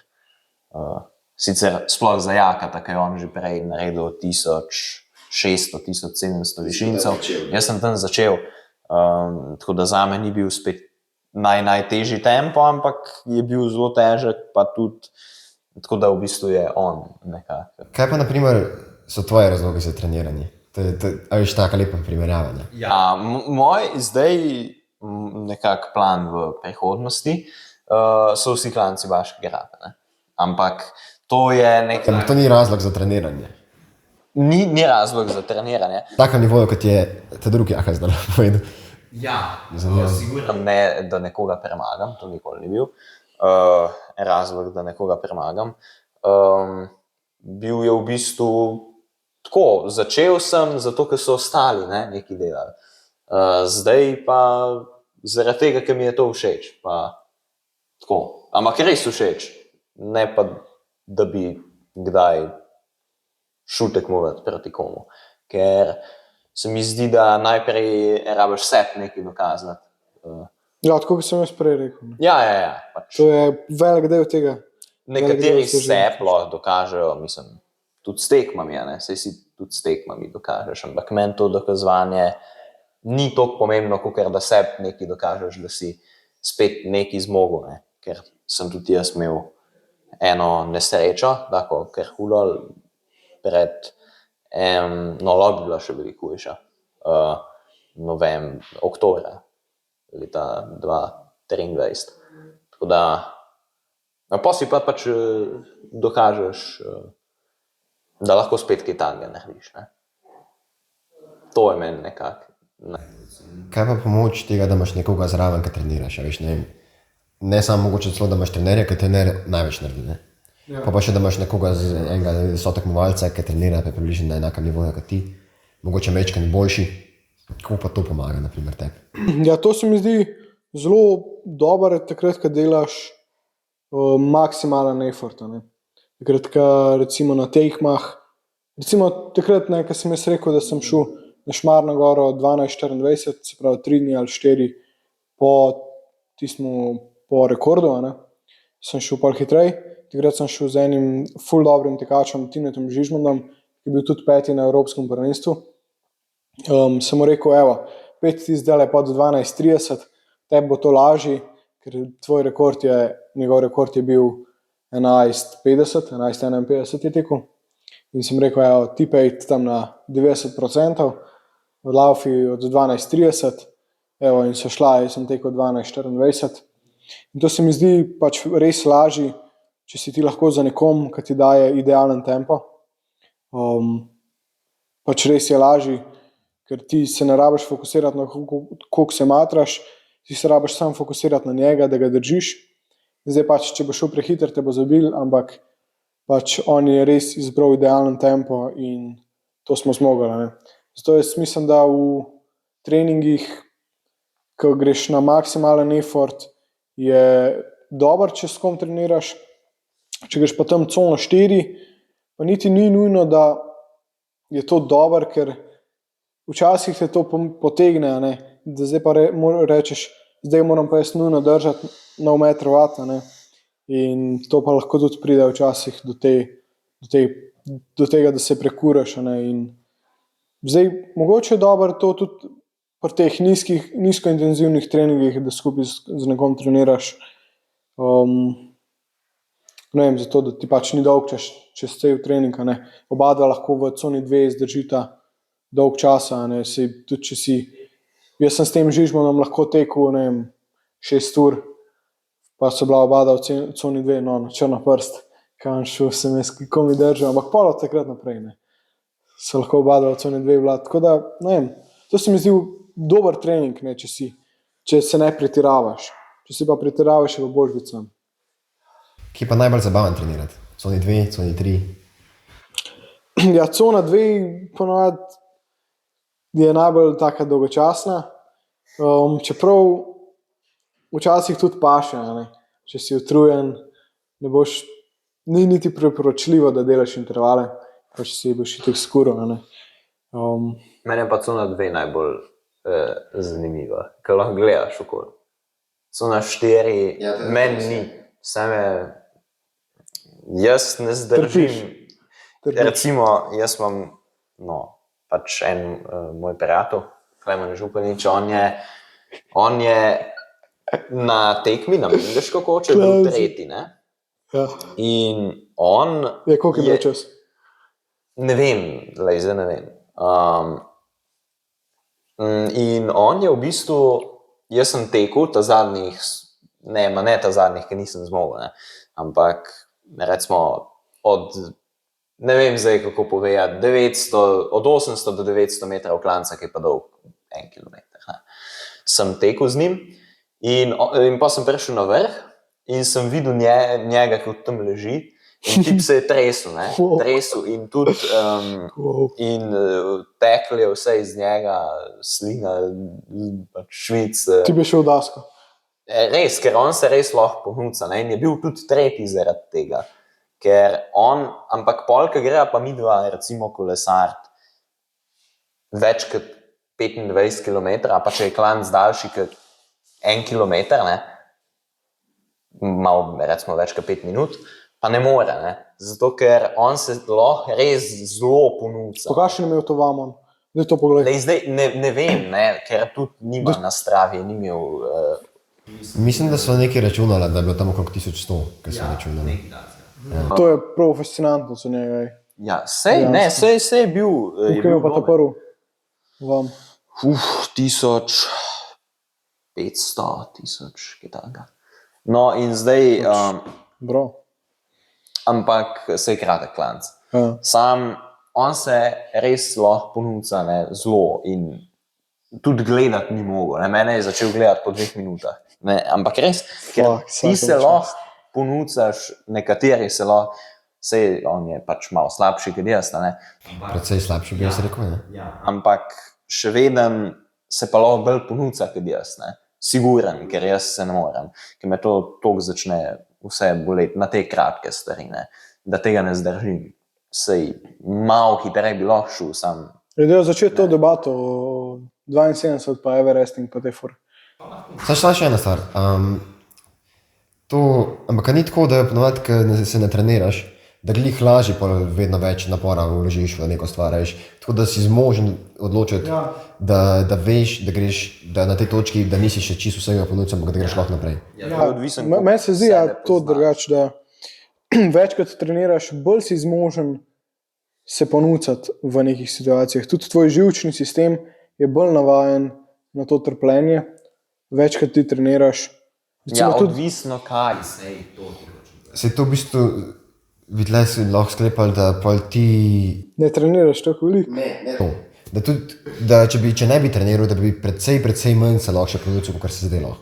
[SPEAKER 3] Sicer sploh za Jaka, tako je on že prej naredil 1600, 1700 višincev. Jaz sem tam začel, tako da zame ni bil spet najtežji tempo, ampak je bil zelo težek, pa tudi, tako da v bistvu je on nekako.
[SPEAKER 2] Kaj pa, na primer, so tvoje razloge za treniranje? A veš, taka lepa primerjava, ne?
[SPEAKER 3] Ja, moj zdaj nekak plan v prihodnosti so vsi klanci Baške grape, ne? Ampak to je nekaj...
[SPEAKER 2] To ni razlog za treniranje.
[SPEAKER 3] Ni razlog za treniranje.
[SPEAKER 2] Takem nivoju, kot je ta drugi, kaj zdaj lahko povedal.
[SPEAKER 3] Ja, sigurno ne, da nekoga premagam, to nikoli ni bil razlog, da nekoga premagam. Bil je v bistvu tako, začel sem zato, ker so ostali nekaj delali. Zdaj pa zaradi tega, ker mi je to všeč. Pa, tako. Ampak res všeč, ne pa, da bi kdaj šel tekmovati proti komu. Ker se mi zdi, da najprej rabiš sebi nekaj dokazati.
[SPEAKER 1] Ja, tako bi sem jaz prej rekel.
[SPEAKER 3] Ja, pač.
[SPEAKER 1] To je velik del tega.
[SPEAKER 3] Nekateri sebi lahko dokažejo, mislim, tudi s tekmami, ne? Saj si tudi s tekmami dokažeš, ampak meni to dokazovanje ni toliko pomembno, kot da sebi nekaj dokažeš, da si spet nekaj zmogel, ne? Ker sem tudi jaz imel eno nesrečo, tako, ker hulal pred lahko bi bila še veliko hujša, oktobra leta 2023. Tako da, pa si pa pač dokažeš, da lahko spet kaj takega narediš, ne? To je meni nekako.
[SPEAKER 2] Kaj pa pomoč tega, da imaš nekoga zraven, ki treniraš, veš, ne vem. Ne samo mogoče celo, da imaš trenerja, ki trener največ naredi, ne? Ja. Pa še, da imaš nekoga enega sotekmovalca, ki trenira približno na enakem nivoju kot ti, mogoče majčkeno boljši. Kako pa to pomaga, na primer, tebi?
[SPEAKER 1] Ja, to se mi zdi zelo dobro takrat, ko delaš maksimalen effort, ne. Takrat, ko recimo na tekmah, recimo takrat, ko sem jaz rekel, da sem šel na Šmarno goro 12:24, se pravi 3 dni ali 4 po rekordu, ne, sem šel pol hitrej. Takrat sem šel z enim ful dobrim tekačem, Tinetom Žižmanom, ki je bil tudi 5. na Evropskem prvenstvu. Sem mu rekel, evo, peti ti zdajle pod 12:30, tebi bo to lažje, ker njegov rekord je bil 11:50, 11:51 je tekel. In sem rekel, evo, ti pejt tam na 90%, laufi od 12:30, evo, in so šla, jaz sem tekel 12:24. In to se mi zdi pač res lažje, če si ti lahko za nekom, ki ti daje idealen tempo. Pač res je lažje, ker ti se ne rabiš fokusirati na koliko se matraš, ti se rabiš samo fokusirati na njega, da ga držiš. Zdaj pač, če bo šel prehiter, te bo zabil, ampak pač on je res izbral idealen tempo in to smo zmogli, ne. Zato jaz mislim, da v treningih, ko greš na maksimalen effort, je dobro, če s kom treniraš. Če greš pa tam cono 4, pa niti ni nujno, da je to dobro, ker včasih te to potegne, ne, da zdaj pa rečeš, zdaj moram pa jaz nujno držati nov meter vata, ne, in to pa lahko tudi pride včasih do tega, da se prekuraš, ne, in zdaj mogoče je dobro to tudi pri teh nizkointenzivnih treningih, da skupaj z nekom treniraš, ne vem, zato, da ti pač ni dolg čez cel trening, ne. Oba dva lahko v coni 2 zdržita dolg časa, ne, tudi če si, jaz sem s tem Žižmanom lahko tekel, ne vem, 6 ur, pa so bila oba dva v coni 2, no, na črno prst, kam šel sem jaz, kako mi držal, ampak pol od takrat naprej, ne, so lahko oba dva v coni 2 bila, tako da, ne vem, to se mi zdi dober trening, ne, če se ne pretiravaš, če si pa pretiravaš, je pa boljš biti sam.
[SPEAKER 2] Kje pa najbolj zabaven trenirati? Coni 2, coni 3?
[SPEAKER 1] Ja, cona 2 ponovadi je najbolj taka dolgočasna, čeprav včasih tudi paše, ne. Če si utrujen, ni niti priporočljivo, da delaš intervale, pa če si boš itak skuril, ne.
[SPEAKER 3] Mene pa cona 2 najbolj zanimiva, ker lahko gledaš okoli. Cona 4, meni ni, jaz ne zdržim. Recimo, jaz imam, pač en moj prijatelj, Klemen Županič, on je na tekmi, na Mengeško koče, bil 3, ne?
[SPEAKER 1] Ja.
[SPEAKER 3] In on
[SPEAKER 1] koliko je bil čas?
[SPEAKER 3] Ne vem, zdaj ne vem. In on je v bistvu, jaz sem tekel ta zadnjih, ne ta zadnjih, ker nisem zmogel, ne, ampak recimo ne vem zdaj, kako povedati, od 800 do 900 metrov klanca, ki je pa dolg 1 kilometer, ne. Sem tekel z njim in pa sem prišel na vrh in sem videl njega, ki tam leži In tip se je tresel, ne?
[SPEAKER 1] Wow.
[SPEAKER 3] Tresel in tudi teklo je vse iz njega, slina, pač švic.
[SPEAKER 1] Ti bi šel v dasko.
[SPEAKER 3] Res, ker on se res lahko ponuca, ne? In je bil tudi tretji zaradi tega. Ker on, ampak polka gre pa midva, recimo kolesart, več kot 25 km, pa če je klanc daljši kot 1 km, ne? Malo, recimo, več kot 5 minut, pa ne more, ne? Zato, ker on se lahko res zelo ponuca.
[SPEAKER 1] Po kakšen je imel to vamon? Zdaj to pogledaj.
[SPEAKER 3] Lej, zdaj ne vem, ne? Ker tudi nima na Stravi, ni imel...
[SPEAKER 2] Mislim, da so nekaj računali, da je bilo tam okrog 1100, ki so računali.
[SPEAKER 1] To je prav fascinantno za njega.
[SPEAKER 3] Ja, sej je bil...
[SPEAKER 1] Tukaj je pa ta prvi vam.
[SPEAKER 3] 1500, 1000, kaj takega. No, in zdaj...
[SPEAKER 1] Bro.
[SPEAKER 3] ampak se je kratek klanc.
[SPEAKER 1] Ja.
[SPEAKER 3] Sam, on se res lahko ponuca, ne, zelo in tudi gledati ni mogel. Ne. Mene je začel gledati po 2 minutah. Ne. Ampak res, ker ti se lahko ponucaš, nekateri se lahko, sej on je pač malo slabši kot jaz, ne.
[SPEAKER 2] Predvsej slabši bi jaz rekel, ne?
[SPEAKER 3] Ampak še vedno se pa lahko bolj ponuca kot jaz, ne. Siguren, ker jaz se ne morem, ker me to toliko začne vse boleti na te kratke stvari, ne, da tega ne zdržim. Sej malo hitreje bi lahko šel, sam.
[SPEAKER 1] Ljudje začeti to debato o 72 pa Everesting pa te fore.
[SPEAKER 2] Zdaj še ena stvar. Ampak ni tako, da ponovadi, ko se ne treniraš, da glih lažje pa vedno več napora vložiš v neko stvar, veš. Tako da si zmožen odločiti, da veš, da greš, da na tej točki, da nisi še čisto vsega ponudil, ampak da greš lahko naprej.
[SPEAKER 1] Meni se zdi to drugače, da večkrat treniraš, bolj si zmožen se ponucati v nekih situacijah. Tudi tvoj živčni sistem je bolj navajen na to trpljenje, večkrat ti treniraš.
[SPEAKER 3] Ja, odvisno kaj.
[SPEAKER 2] Se je to v bistvu, vidle si lahko sklepali, da pol ti...
[SPEAKER 1] Ne treniraš tako veliko?
[SPEAKER 2] Da tudi, da če ne bi treniral, da bi precej manj se lahko še ponucil, kar se zdaj lahko.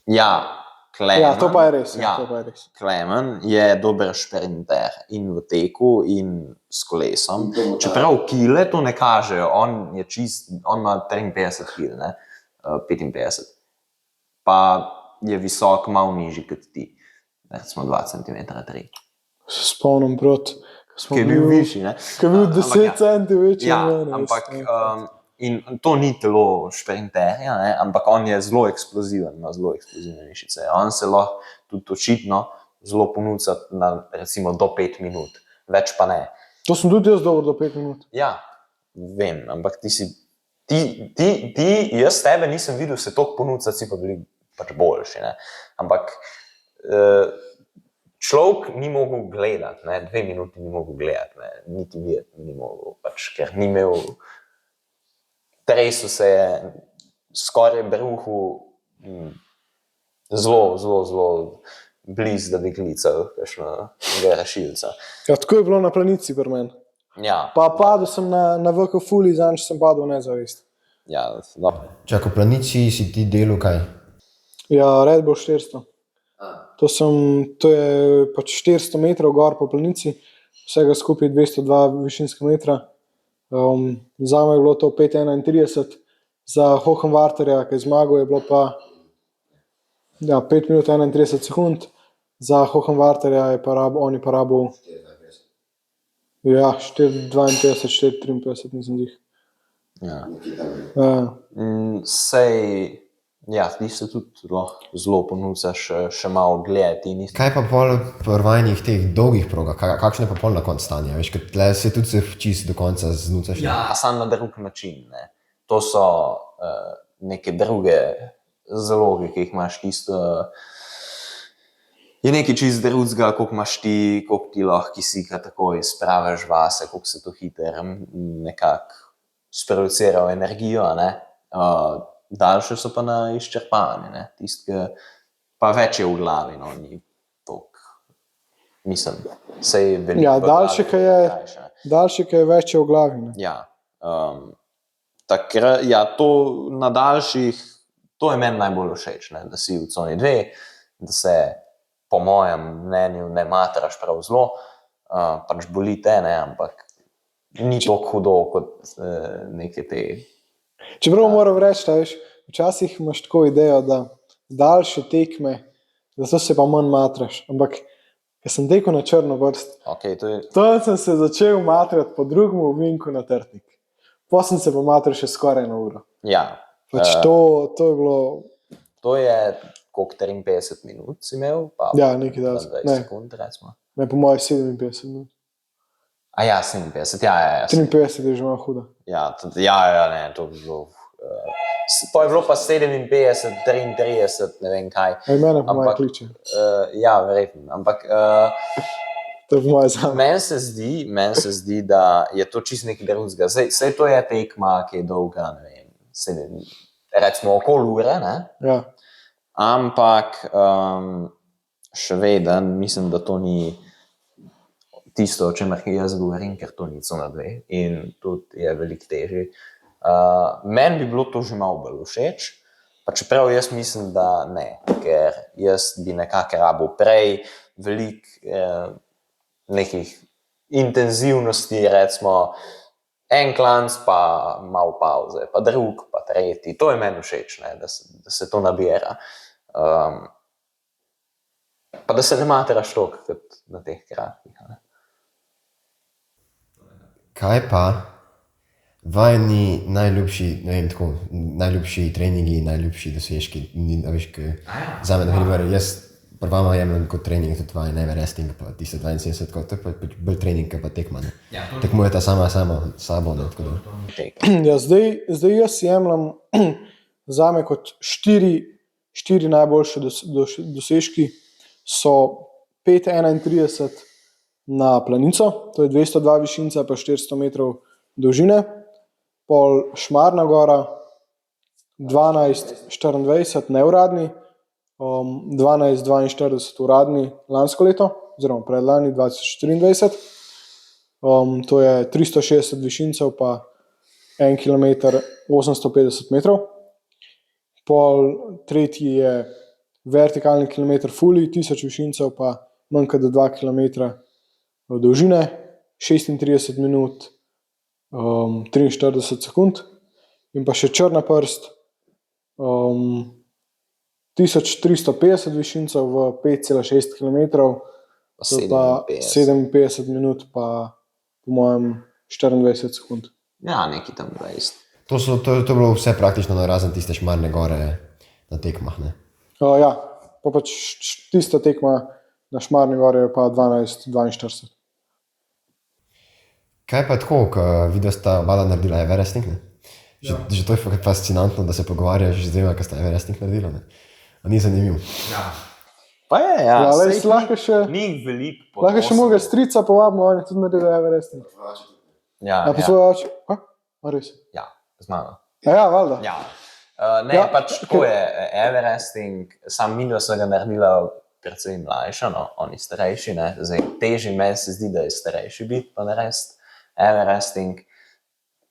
[SPEAKER 3] Ja, Klemen.
[SPEAKER 1] Ja, to pa je res.
[SPEAKER 3] Ja,
[SPEAKER 1] to pa je res.
[SPEAKER 3] Klemen je dober šprinter in v teku in s kolesom. Čeprav kile to ne kažejo, on ima 53 kil, ne, 55. Pa je visok malo nižji kot ti, recimo 2 cm, 3.
[SPEAKER 1] Se spomnim proti.
[SPEAKER 3] Ki je bil višji, ne.
[SPEAKER 1] Ki je bil 10 cm večji.
[SPEAKER 3] Ja, ampak in to ni telo šprinterja, ne, ampak on je zelo eksploziven, ima zelo eksplozivne mišice. On se lahko tudi očitno zelo ponuca na recimo do 5 minut, več pa ne.
[SPEAKER 1] To sem tudi jaz dober do 5 minut.
[SPEAKER 3] Ja, vem, ampak jaz tebe nisem videl se toliko ponucati, si pa bili pač boljši, ne. Ampak človek ni mogel gledati, ne, 2 minuti ni mogel gledati, ne, niti videti ni mogel, pač, ker ni imel, tresel se je, skoraj bruhu, zelo blizu, da bi klical kakšnega rešilca.
[SPEAKER 1] Ja, tako je bilo na planici pri meni.
[SPEAKER 3] Ja.
[SPEAKER 1] Pa padel sem na VK Fuli, zadnjič sem padel v nezavest.
[SPEAKER 3] Ja, dobro.
[SPEAKER 2] Čakaj, v planici si ti delal kaj?
[SPEAKER 1] Ja, Red Bull 400. To je pač 400 metrov gor po planici, vsega skupaj 202 višinska metra. Zame je bilo to 5:31, za Hohenwarterja, ki je zmagal, je bilo pa 5 minut 31 sekund, za Hohenwarterja on je pa rabil 4:52, 4:53, nisem dih.
[SPEAKER 3] Ja.
[SPEAKER 1] Ja.
[SPEAKER 3] Sej, ja, ti se tudi lahko zelo ponucaš še malo gledati.
[SPEAKER 2] Kaj pa pol pri vajnih teh dolgih progah, kakšne pa pol na konc stanja, veš, ker tle se tudi se čist do konca znucaš.
[SPEAKER 3] Ja, samo na drug način, ne. To so neke druge zaloge, ki jih imaš tisto, je nekaj čist drugega, koliko imaš ti, koliko ti lahko kisika takoj spraviš vase, koliko se to hiter nekako sproduciral energijo, ne. Daljše so pa na izčrpavanje, ne. Tistke pa več je v glavi, no, ni toliko, mislim, sej veliko.
[SPEAKER 1] Ja, daljše, ki je več je v glavi, ne.
[SPEAKER 3] Ja, takrat, ja, to na daljših, to je meni najbolj všeč, ne, da si v coni 2, da se po mojem mnenju ne matraš prav zelo, pač boli te, ne, ampak ni tako hudo kot neke te.
[SPEAKER 1] Čeprav moram reči, da veš, včasih imaš tako idejo, da daljše tekme, zato se pa manj matraš. Ampak, ker sem tekel na Črnovrst,
[SPEAKER 3] Okay,
[SPEAKER 1] tam sem se začel matrati po drugem ovinku na Trtnik. Potem sem se pa matral še skoraj na uro.
[SPEAKER 3] ja,
[SPEAKER 1] Pač to je bilo,
[SPEAKER 3] to je koliko 53 minut si imel, pa
[SPEAKER 1] ja, nekaj dal.
[SPEAKER 3] 20 sekund, recimo.
[SPEAKER 1] Ne, po mojem 57 minut.
[SPEAKER 3] A ja, 57, ja.
[SPEAKER 1] 53 je že malo huda.
[SPEAKER 3] Ja, ne, to bi bilo. To je bilo pa 57, 33, ne vem kaj.
[SPEAKER 1] Mene po mojem
[SPEAKER 3] Ampak,
[SPEAKER 1] kliče.
[SPEAKER 3] Ja, verjetno. Ampak
[SPEAKER 1] To je po mojem zame.
[SPEAKER 3] meni se zdi, da je to čisto nekaj drugega. Saj to je tekma, ki je dolga, ne vem, recimo okoli ure, ne?
[SPEAKER 1] Ja.
[SPEAKER 3] Ampak še vedno mislim, da to ni tisto, o čemer jaz govorim, ker to ni na dve in tudi je veliko težje. Meni bi bilo to že malo bolj všeč, pa čeprav jaz mislim, da ne, ker jaz bi nekako rabil prej veliko nekih intenzivnosti, recimo en klanc, pa malo pauze, pa drug, pa tretji. To je meni všeč, ne, da se to nabira. Pa da se ne matraš toliko kot na teh kratkih.
[SPEAKER 2] Kaj pa vajni najljubši, ne vem, tako, najljubši treningi, najljubši dosežki? Veš, za me, na primer, jaz prvama jemljem kot trening tudi vajen Everesting, pa tiste 72, to je pač bolj trening, pa tekma, ne. Tekmujeta sama sabo, ne, tako da.
[SPEAKER 1] Ja, zdaj jaz jemljem zame kot štiri najboljše dosežki so 5,31 na planico, to je 202 višinca pa 400 metrov dolžine, pol Šmarna gora 12,24 neuradni, 12,42 uradni lansko leto, oziroma predlani 2023. To je 360 višincev pa 1 km 850 metrov. Pol tretji je vertikalni kilometer fully, 1000 višincev pa manj kot 2 km dolžine, 36 minut 43 sekund. In pa še črna prst, 1350 višincev v 5,6 km, to pa 57 minut pa po mojem 24 sekund.
[SPEAKER 3] Ja, neki tam 20.
[SPEAKER 2] To je bilo vse praktično razen tiste Šmarne gore na tekmah, ne?
[SPEAKER 1] Ja, pa pač tista tekma na Šmarni gori je pa 12,42.
[SPEAKER 2] Kaj pa tako, ko vidva sta oba naredila Everesting, ne? Že to je fascinantno, da se pogovarjaš z dvema, ki sta Everesting naredila, ne? A ni zanimivo?
[SPEAKER 3] Pa je, ja.
[SPEAKER 1] Ja, lahko še mojega strica povabimo, on je tudi naredil Everesting.
[SPEAKER 3] Ja,
[SPEAKER 1] pa tvoj oče? A res?
[SPEAKER 3] Ja, z mano.
[SPEAKER 1] Ja, valjda.
[SPEAKER 3] Ja. Ne, pač tako je Everesting, sam midva sva ga naredila precej mlajša, no, oni starejši, ne. Zdaj, težji meni se zdi, da je starejši biti pa narediti Everesting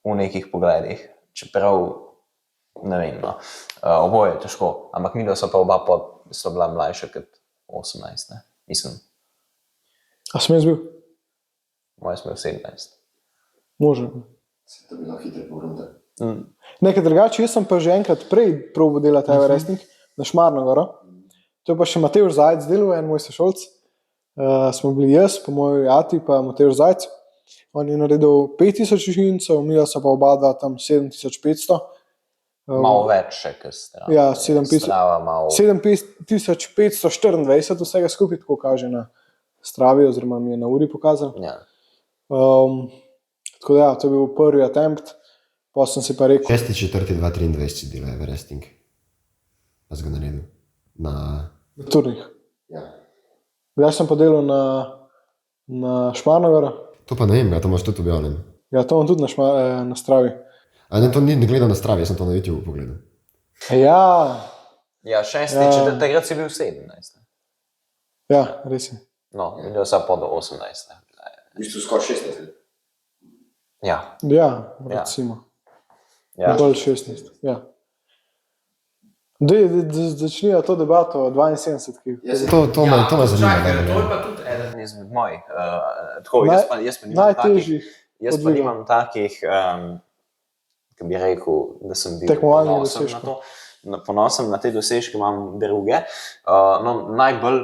[SPEAKER 3] v nekih pogledih. Čeprav, ne vem, no, oboje je težko, ampak midva sva pa oba sva bila mlajša kot 18, ne, mislim.
[SPEAKER 1] A sem jaz bil?
[SPEAKER 3] Moj smo 17.
[SPEAKER 1] Možno.
[SPEAKER 2] To bi bilo hitro pogrunta.
[SPEAKER 1] Nekaj drugače, jaz sem pa že enkrat prej probil delati Everesting na Šmarno goro. To je pa še Matevž Zajc delal, en moj sošolc. Smo bili jaz, pa moj ati, pa Matevž Zajc. On je naredil 5000 višincev, mi so pa oba dva tam 7500.
[SPEAKER 3] Malo več še, kot strava.
[SPEAKER 1] Ja,
[SPEAKER 3] Strava malo.
[SPEAKER 1] 7524 vsega skupaj, tako kaže na stravi, oziroma mi je na uri pokazal.
[SPEAKER 3] Ja.
[SPEAKER 1] Tako da ja, to je bil prvi attempt, pa sem si pa rekel...
[SPEAKER 2] 6.4.2023 si delal Everesting. Pa si ga naredil. Na
[SPEAKER 1] turnih.
[SPEAKER 2] Ja.
[SPEAKER 1] Jaz sem pa delal na Šmarno goro.
[SPEAKER 2] To pa ne vem, to imaš tudi objavljen.
[SPEAKER 1] Ja, to imam tudi na stravi.
[SPEAKER 2] A ne, to ni gledal na stravi, jaz sem to na YouTube pogledal.
[SPEAKER 1] Ja.
[SPEAKER 3] Ja, 6. takrat si bil 17.
[SPEAKER 1] Ja, res je.
[SPEAKER 3] No, videl sem pa do 18.
[SPEAKER 2] V bistvu skoraj 16.
[SPEAKER 3] Ja.
[SPEAKER 1] Ja, recimo.
[SPEAKER 3] Ja.
[SPEAKER 1] Bolj 16, ja. Začnijo to debato o 72.
[SPEAKER 2] To me zanima.
[SPEAKER 3] Čakaj,
[SPEAKER 2] ne,
[SPEAKER 3] to je
[SPEAKER 2] ne.
[SPEAKER 3] pa tudi eden izmed mojih. Tako, jaz pa nimam
[SPEAKER 1] Najtežjih
[SPEAKER 3] jaz pa
[SPEAKER 1] podvigov.
[SPEAKER 3] nimam takih, ki bi rekel, da sem bil
[SPEAKER 1] Tekmovalnih
[SPEAKER 3] ponosen na
[SPEAKER 1] dosežkov.
[SPEAKER 3] to. Ponosen na te dosežke imam druge. No, najbolj,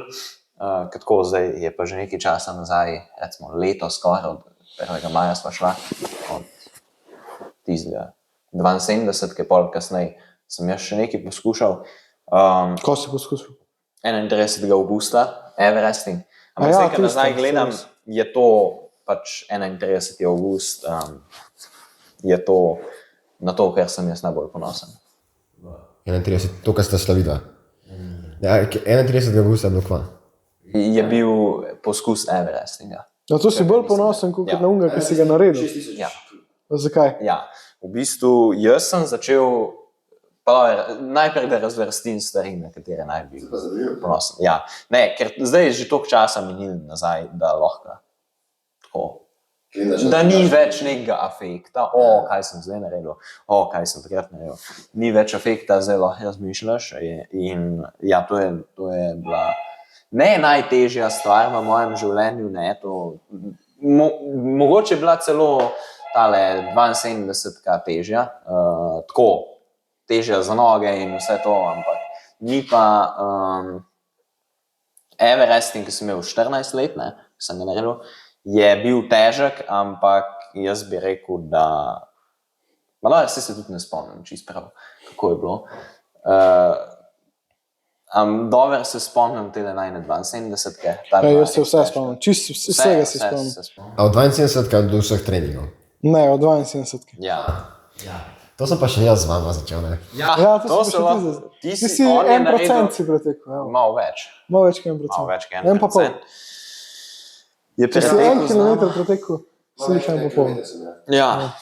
[SPEAKER 3] tako zdaj je pa že nekaj časa nazaj, recimo leto skoraj, od 1. maja sva šla, od tistega 72, pol kasneje sem jaz še nekaj poskušal.
[SPEAKER 1] Ko si poskusil?
[SPEAKER 3] 31. avgusta, Everesting. Ampak
[SPEAKER 1] Ja,
[SPEAKER 3] zdaj, ko
[SPEAKER 1] tisto,
[SPEAKER 3] nazaj gledam,
[SPEAKER 1] res.
[SPEAKER 3] je to pač 31. avgust, je to na to, kar sem jaz najbolj ponosen.
[SPEAKER 2] 31, to, kar sta slavila. Ja, 31. avgusta je bilo kva.
[SPEAKER 3] Je bil poskus Everestinga.
[SPEAKER 1] No, to si bolj ponosen, kot
[SPEAKER 3] Ja.
[SPEAKER 1] na unga, ki si ga naredil.
[SPEAKER 3] Ja.
[SPEAKER 1] Zakaj?
[SPEAKER 3] Ja, v bistvu jaz sem začel najprej, da razvrstim stvari, na katere naj bi bil ponosen. Ja. Ne, ker zdaj je že toliko časa minil nazaj, da lahko tako. Da ni več nekega afekta, kaj sem zdaj naredil, kaj sem takrat naredil. Ni več afekta, zdaj lahko razmišljaš. In ja, to je bila ne najtežja stvar v mojem življenju. Ne, mogoče je bila celo tale 72 težja, tako težja za noge in vse to, ampak ni pa Everesting, ki sem imel 14 let, ne, sem ga naredil, je bil težek, ampak jaz bi rekel, da se tudi ne spomnim čisto prav, kako je bilo. Dobro se spomnim tele najne 72.
[SPEAKER 1] Jaz se vse spomnim, čisto vsega se spomnim.
[SPEAKER 2] A od 72 do vseh treningov?
[SPEAKER 1] Ne, od 72.
[SPEAKER 3] Ja.
[SPEAKER 2] To sem pa še jaz z vama začel, ne?
[SPEAKER 3] Ja,
[SPEAKER 1] to
[SPEAKER 3] se
[SPEAKER 1] si
[SPEAKER 3] lahko.
[SPEAKER 1] Ti si 1% si pretekel.
[SPEAKER 3] Malo več.
[SPEAKER 1] Malo več kot 1%.
[SPEAKER 3] Malo več kot
[SPEAKER 1] 1,5.
[SPEAKER 3] 1%. Je
[SPEAKER 1] Če si
[SPEAKER 3] pretekel
[SPEAKER 1] 1
[SPEAKER 3] z
[SPEAKER 1] kilometer
[SPEAKER 3] nama.
[SPEAKER 1] pretekel, si jih 1,5.
[SPEAKER 3] Ja,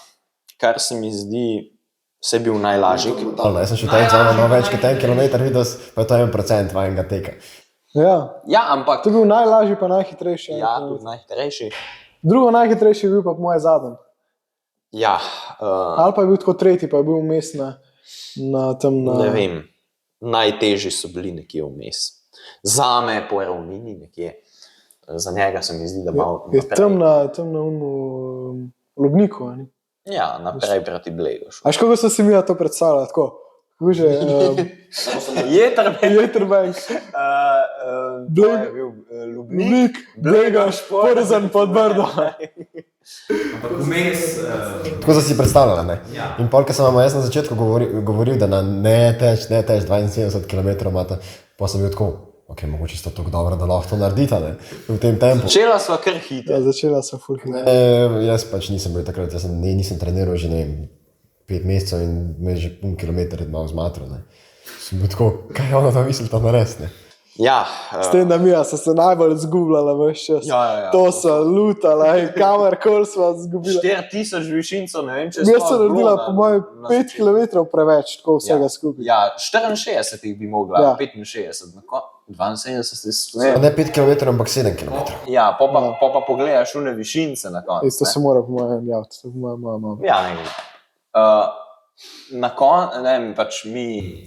[SPEAKER 3] kar se mi zdi, se je bil najlažji.
[SPEAKER 2] Jaz sem še taj z vama več kot 1 kilometer videl, pa je to 1% vajenega teka.
[SPEAKER 1] Ja,
[SPEAKER 3] Ja, ampak
[SPEAKER 1] to je bil najlažji pa najhitrejši.
[SPEAKER 3] ja, tudi najhitrejši.
[SPEAKER 1] Drugo najhitrejši je bil pa po moje zadnji.
[SPEAKER 3] Ja,
[SPEAKER 1] Ali pa je bil tako tretji, pa je bil vmes na tem.
[SPEAKER 3] ne vem, najtežji so bili nekje vmes. Zame po ravnini nekje. Za njega se mi zdi, da malo
[SPEAKER 1] Je
[SPEAKER 3] naprej.
[SPEAKER 1] tam na Lubniku. a ni?
[SPEAKER 3] Ja, naprej proti Blegu.
[SPEAKER 1] A veš, kako so si mi to predstavljali? Tako, kako že, Jeterbank, Bleg, Lubnik, Blegaš, Porzan pod Brdo.
[SPEAKER 3] Ampak vmes,
[SPEAKER 2] Tako so si predstavljali, ne? In pol, ko sem vam jaz na začetku govoril, da na ne teč 72 km imate, pa sem bil tako, ok, mogoče ste tako dobro, da lahko to naredite, ne? V tem tempu.
[SPEAKER 3] začela sva kar hitro.
[SPEAKER 1] Ja, začela sem full hit.
[SPEAKER 2] Jaz pač nisem bil takrat, nisem treniral že, ne vem, 5 mesecev in me že pun kilometer malo zmatral, ne? Sem bil tako, kaj je ono to mislita narediti, ne?
[SPEAKER 3] Ja,
[SPEAKER 1] S tem, da mi so se najbolj zgubljala veš čas.
[SPEAKER 3] Ja.
[SPEAKER 1] To so lutala in kamorkoli sva zgubila.
[SPEAKER 3] 4000 višincev, ne vem, če
[SPEAKER 1] Jaz sem naredila po mojem 5 km preveč, tako vsega skupaj.
[SPEAKER 3] Ja, 64 jih bi mogla,
[SPEAKER 1] Ja.
[SPEAKER 3] 65, 72
[SPEAKER 2] Pa ne 5 km, ampak 7 km.
[SPEAKER 3] Ja, po pa pogledaš une višince na koncu.
[SPEAKER 1] Isto se mora po mojem javiti, to po mojem mama.
[SPEAKER 3] Ja, ne vem. Na koncu, ne vem, pač mi...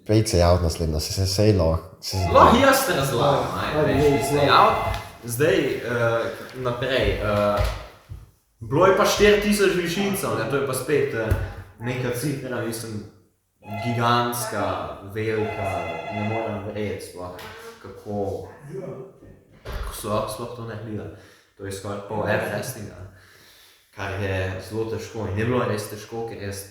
[SPEAKER 2] Pejk se javiti naslednjo, se lahko.
[SPEAKER 3] Lahko jaz te razlagam, zdaj naprej. Bilo je pa 4000 višincev, ne, to je pa spet neka cifra, mislim, gigantska, velika, ne morem verjeti sploh, kako so sploh to naredila. To je skoraj pol Everestinga, kar je zelo težko in je bilo res težko, ker jaz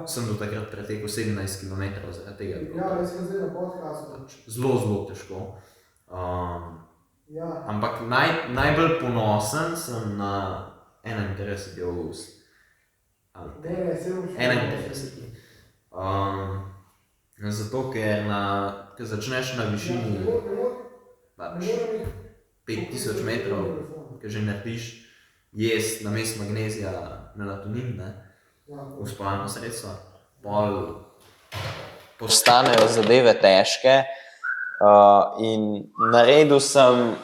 [SPEAKER 3] sem do takrat pretekel 17 km zaradi tega.
[SPEAKER 1] zdaj na podcastu.
[SPEAKER 3] Zelo težko. Ampak najbolj ponosen sem na 31. avgust. 31. Zato, ker začneš na višini 5000 metrov, ki že narediš jesti namesto magnezija melatonin, ne? Uspavano sredstvo, pol postanejo zadeve težke in naredil sem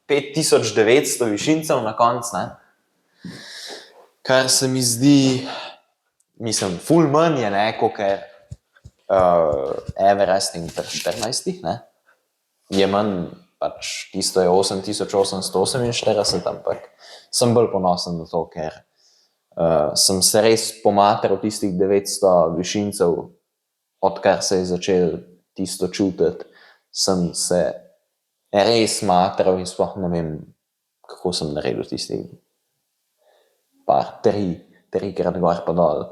[SPEAKER 3] 5900 višincev na koncu, ne? Kar se mi zdi, mislim, ful manj je, ne, kolikor Everesting pri 14, ne? Je manj, pač tisto je 8848, ampak sem bolj ponosen na to, ker sem se res pomatral tistih 900 višincev, odkar se je začel tisto čutiti, sem se res matral in sploh ne vem, kako sem naredil tistih trikrat gor pa dol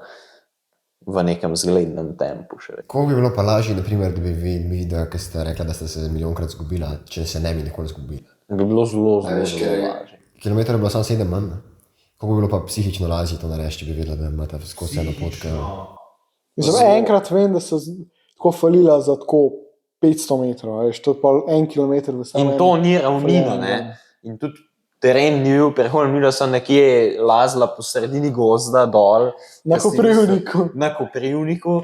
[SPEAKER 3] v nekem zglednem tempu še vedno.
[SPEAKER 2] Kako bi bilo pa lažje, naprimer, da bi videli, ker ste rekli, da ste se milijonkrat zgubila, če se ne bi nikoli zgubila?
[SPEAKER 3] Bi bilo zelo lažje.
[SPEAKER 2] Kilometer je bilo samo 7 manj. Kako bi bilo pa psihično lažje to narediti, če bi vedela, da imate skozi eno potko?
[SPEAKER 1] Enkrat vem, da so tako falila za tako 500 metrov, veš, to je pa 1 kilometer v samem.
[SPEAKER 3] In to ni ravnina, ne? In tudi teren ni bil prehoden, mi so nekje lazila po sredini gozda dol.
[SPEAKER 1] Na Koprivniku.
[SPEAKER 3] Na Koprivniku.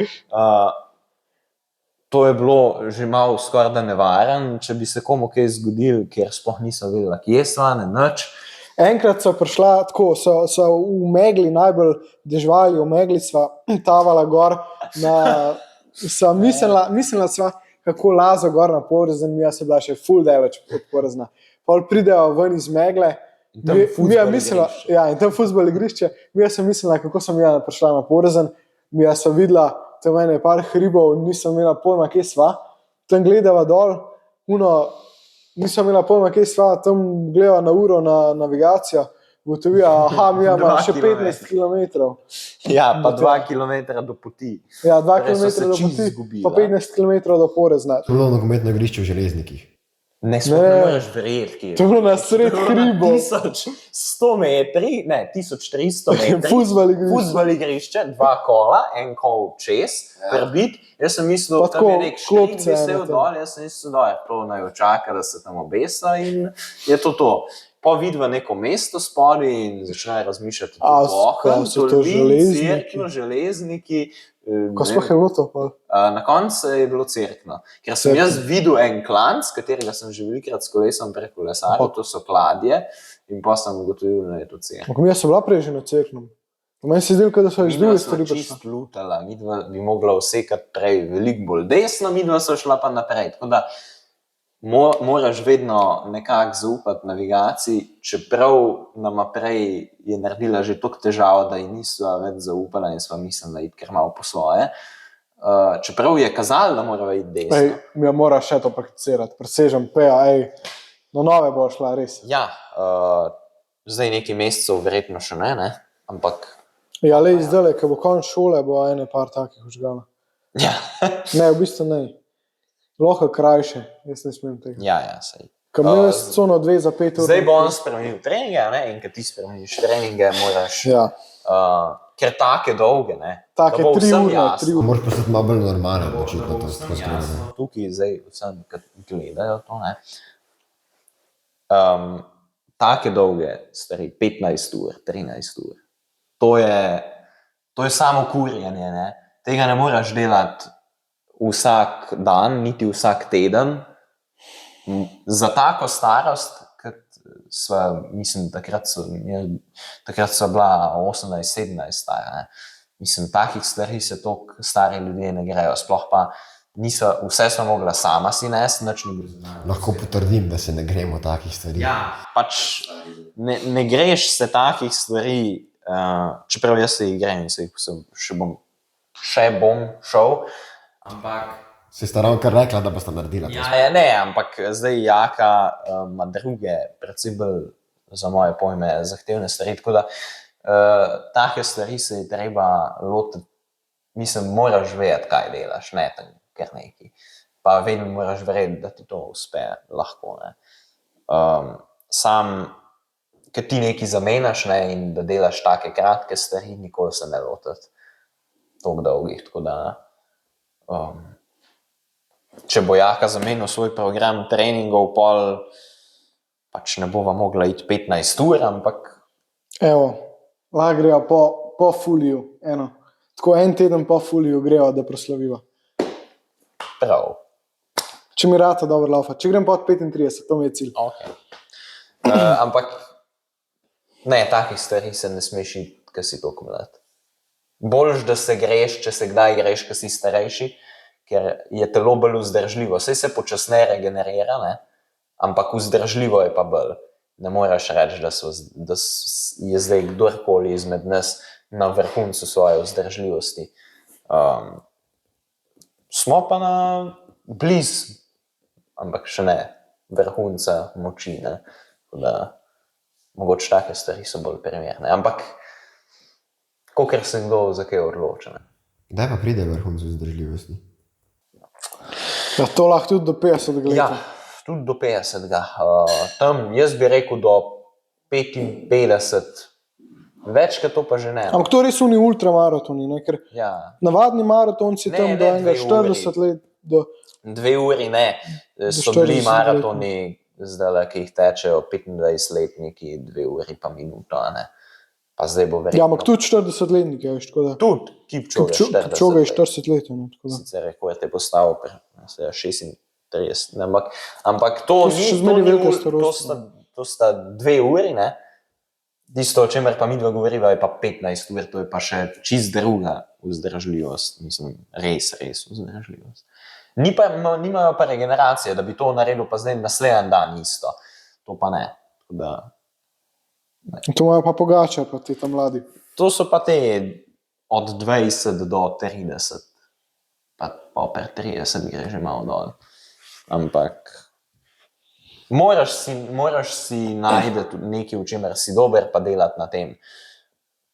[SPEAKER 3] To je bilo že malo skoraj da nevaren, če bi se komu kaj zgodil, ker sploh niso vedela, kje sva, ne nič.
[SPEAKER 1] Enkrat so prišla tako, so v megli najbolj dežvali, v megli sva tavala gor, mislila sva, kako lazo gor na Porezen, mi se bila še ful daleč od Porezna. Pol pridejo ven iz megle, in tam fuzbol igrišče, mi sem mislila, kako sem prišla na Porezen, mi sem videla, tam mene je par hribov, nisem imela pojma, kje sva, tam gledava dol, nisem imela pojma, kje sva, tam gledava na uro na navigacijo, gotovija, mi imamo še 15 kilometrov.
[SPEAKER 3] Ja, pa 2 kilometra do poti.
[SPEAKER 1] Ja, 2 kilometra do poti, pa 15 kilometrov do Porezna.
[SPEAKER 2] To je bilo nogometno igrišče v Železnikih.
[SPEAKER 3] Ne moraš verjeti.
[SPEAKER 1] To je bilo na sred hribov.
[SPEAKER 3] 1100 metri, ne, 1300 metri.
[SPEAKER 1] Fuzbal
[SPEAKER 3] igrišče, 2 kola, en kol čez, prbit. Jaz sem mislil, da je nek štrink visel dol, jaz sem mislil, da je to naj očaka, da se tam obesa in je to. Pa vidiva neko mesto spodaj in začnejo razmišljati, železniki.
[SPEAKER 1] Ko sploh je bilo to?
[SPEAKER 3] Na koncu je bilo Cerkno. Ker sem jaz videl en klanc, katerega sem že velikrat s kolesom prekolesaril, to so Kladje, in pa sem ugotovil, da je to Cerkno.
[SPEAKER 1] Jaz sem bila prej že na Cerknem. Meni se zdelo, da so iz druge stvari prišla.
[SPEAKER 3] Midva smo čist lutala, midva bi mogla vsekati prej veliko bolj desno, midva so šla pa naprej. Tako da moraš vedno nekako zaupati navigaciji, čeprav nama prej je naredila že toliko težav, da ji nisva več zaupala in sva mislila iti kar malo po svoje. Čeprav je kazalo, da morava iti desno.
[SPEAKER 1] Mi mora še to prakticirati, presežem peja, no nove bo šla res.
[SPEAKER 3] Ja, zdaj nekaj mesecev verjetno še ne, ampak...
[SPEAKER 1] Ja, le izdele, ko bo konč šole, bo ene par takih užgala.
[SPEAKER 3] Ja.
[SPEAKER 1] Ne, v bistvu ne. Lahko krajše, jaz ne smem tega.
[SPEAKER 3] Ja, sej.
[SPEAKER 1] Ko mi je cono 2 za 5 ur.
[SPEAKER 3] Zdaj bo on spremenil treninge, ne, in ko ti spremeniš treninge, moraš...
[SPEAKER 1] Ja.
[SPEAKER 3] Ker take dolge, ne.
[SPEAKER 1] Take 3 ure.
[SPEAKER 2] Moraš postati malo bolj normalen, očitno to skrbno.
[SPEAKER 3] Tukaj zdaj vsem, ki gledajo to, ne. Take dolge, stari, 15 ur, 13 ur. To je samo kurjenje, ne. Tega ne moraš delati vsak dan, niti vsak teden. Za tako starost, kot sva, mislim, takrat sva bila 18-17 stara, ne. Mislim, takih stvari se toliko stari ljudje ne grejo, sploh pa vse sva mogla sama si nesti, nič ni bilo.
[SPEAKER 2] Lahko potrdim, da se ne gremo takih stvari.
[SPEAKER 3] Ja, pač ne greš se takih stvari, čeprav jaz se jih grem in še bom šel, ampak...
[SPEAKER 2] Se sta ravno kar rekla, da boste naredila to.
[SPEAKER 3] Ja, ne, ampak zdaj Jaka ima druge, predvsem bolj za moje pojme, zahtevne stvari, tako da take stvari se je treba lotiti, mislim, moraš vedeti, kaj delaš, ne tam kar neki. Pa vedno moraš verjeti, da ti to uspe lahko, ne. Sam, ker ti nekaj zamenjaš, ne, in da delaš take kratke stvari, nikoli se ne lotiti toliko dolgih, tako da če bo Jaka zamenil svoj program treningov, pol pač ne bova mogla iti 15 ur, ampak...
[SPEAKER 1] Evo, lahko grejo po fuliju, tako en teden po fuliju grejo, da proslaviva.
[SPEAKER 3] Prav.
[SPEAKER 1] Če mi rata dobro laufa, če grem pod 35, to mi je cilj.
[SPEAKER 3] Okay. Ampak ne, takih stvari se ne smeš iti, ko si toliko mlad. Boljš, da se greš, če se kdaj greš, ko si starejši, ker je telo bolj vzdržljivo. Saj se počasneje regenerira, ne? Ampak vzdržljivo je pa bolj. Ne moreš reči, da je zdaj kdorkoli izmed nas na vrhuncu svoje vzdržljivosti. Smo pa na blizu, ampak še ne vrhunca moči. Ne? Da, mogoče take stvari so bolj primerne. Ampak, kolikor se kdo za kaj odloča.
[SPEAKER 2] Kdaj pa pride vrhunc vzdržljivosti?
[SPEAKER 1] Ja, to lahko tudi do 50 let.
[SPEAKER 3] Ja, tudi do 50. Tam jaz bi rekel do 55, več kot to pa že ne.
[SPEAKER 1] Ampak to res uni ultramaratoni, ne? Ker
[SPEAKER 3] Ja.
[SPEAKER 1] navadni maratonci tam do enega 40 let.
[SPEAKER 3] 2 uri ne, so
[SPEAKER 1] 40
[SPEAKER 3] bili
[SPEAKER 1] let.
[SPEAKER 3] maratoni, zdaj, ki jih tečejo 25-letniki, 2 uri pa minuto, ne. Pa zdaj bo verjetno.
[SPEAKER 1] Ja, ampak tudi 40-letniki, veš, tako da.
[SPEAKER 3] Tudi Kipčoge
[SPEAKER 1] Kipčoge je 40 let, ne, tako da.
[SPEAKER 3] Sicer rekord je postavil 36, ne, ampak to
[SPEAKER 1] To so še zmeraj velike starosti.
[SPEAKER 3] to sta 2 uri, ne. Tisto, o čemer pa midva govoriva, je pa 15 ur, to je pa še čist druga vzdržljivost, mislim, res vzdržljivost. Nimajo pa regeneracije, da bi to naredil pa zdaj naslednji dan isto. To pa ne. Tako da,
[SPEAKER 1] To imajo pa Pogačar, pa ti tam mladi.
[SPEAKER 3] to so pa te od 20 do 30, pa per 30 gre že malo dol. Ampak moraš si najti nekaj, v čemer si dober, pa delati na tem.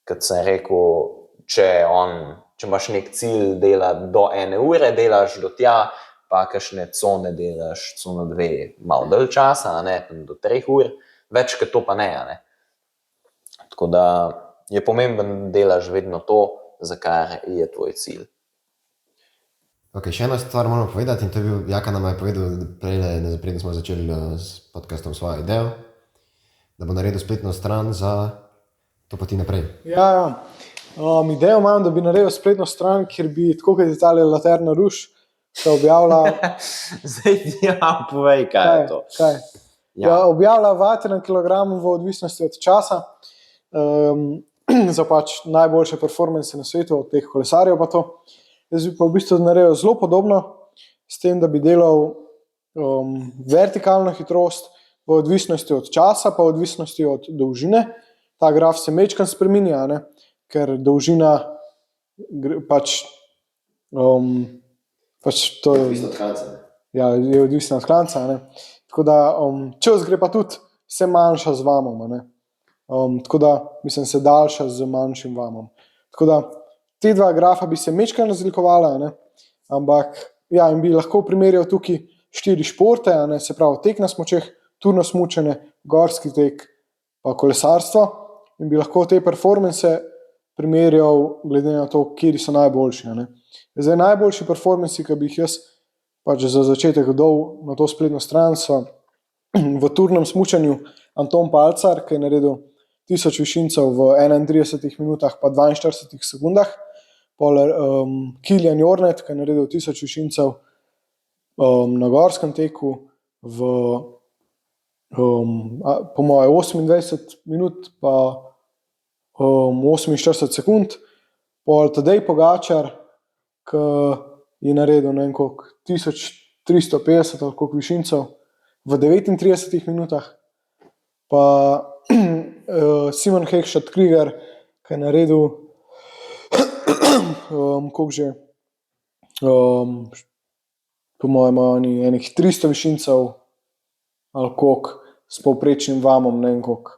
[SPEAKER 3] Kot sem rekel, če imaš nek cilj delati do 1 ure, delaš do tja, pa kakšne cone delaš, cono 2, malo dalj časa, ne, do 3 ur, več kot to pa ne, ne. Tako da je pomembno, da delaš vedno to, za kar je tvoj cilj.
[SPEAKER 2] Ok, še eno stvar moramo povedati in to je bil, Jaka nam je povedal, preden smo začeli s podcastom svojo idejo, da bo naredil spletno stran za to poti naprej.
[SPEAKER 1] Ja. Idejo imam, da bi naredil spletno stran, kjer bi, tako kot Italija Laterna Ruš, se objavila.
[SPEAKER 3] Zdaj, povej, kaj je to.
[SPEAKER 1] Kaj? Ja, objavlja vate na kilogram v odvisnosti od časa, za pač najboljše performance na svetu, od teh kolesarjev pa to. Jaz bi pa v bistvu naredil zelo podobno, s tem, da bi delal vertikalno hitrost v odvisnosti od časa, pa v odvisnosti od dolžine. Ta graf se majčkeno spreminja, ne? Ker dolžina pač to je, ja, je odvisna od klanca. Ne? Tako da čas gre pa tudi se manjša z vamom. Ne? Tako da mislim, se daljša z manjšim vamom. Tako da te dva grafa bi se majčkeno razlikovala, ne? Ampak ja, in bi lahko primerjal tukaj 4 športe, ne? Se pravi tek na smučeh, turno smučanje, gorski tek pa kolesarstvo, in bi lahko te performance primerjal glede na to, kjer so najboljši. Ne? Zdaj najboljši performanci, ki bi jih jaz pač za začetek dal na to spletno stran, so v turnem smučanju Anton Palcar, ki je naredil 1000 višincev v 31 minutah pa 42 sekundah, pol Kilian Jornet, ki je naredil 1000 višincev na gorskem teku v po moje 28 minut pa 48 sekund, pol Tadej Pogačar, ki je naredil ne vem koliko, 1350 ali koliko višincev v 39 minutah, pa Simon Hekšat-Krieger, ki je naredil koliko že, po mojem oni enih 300 višincev ali koliko, s povprečnim vamom, ne vem koliko,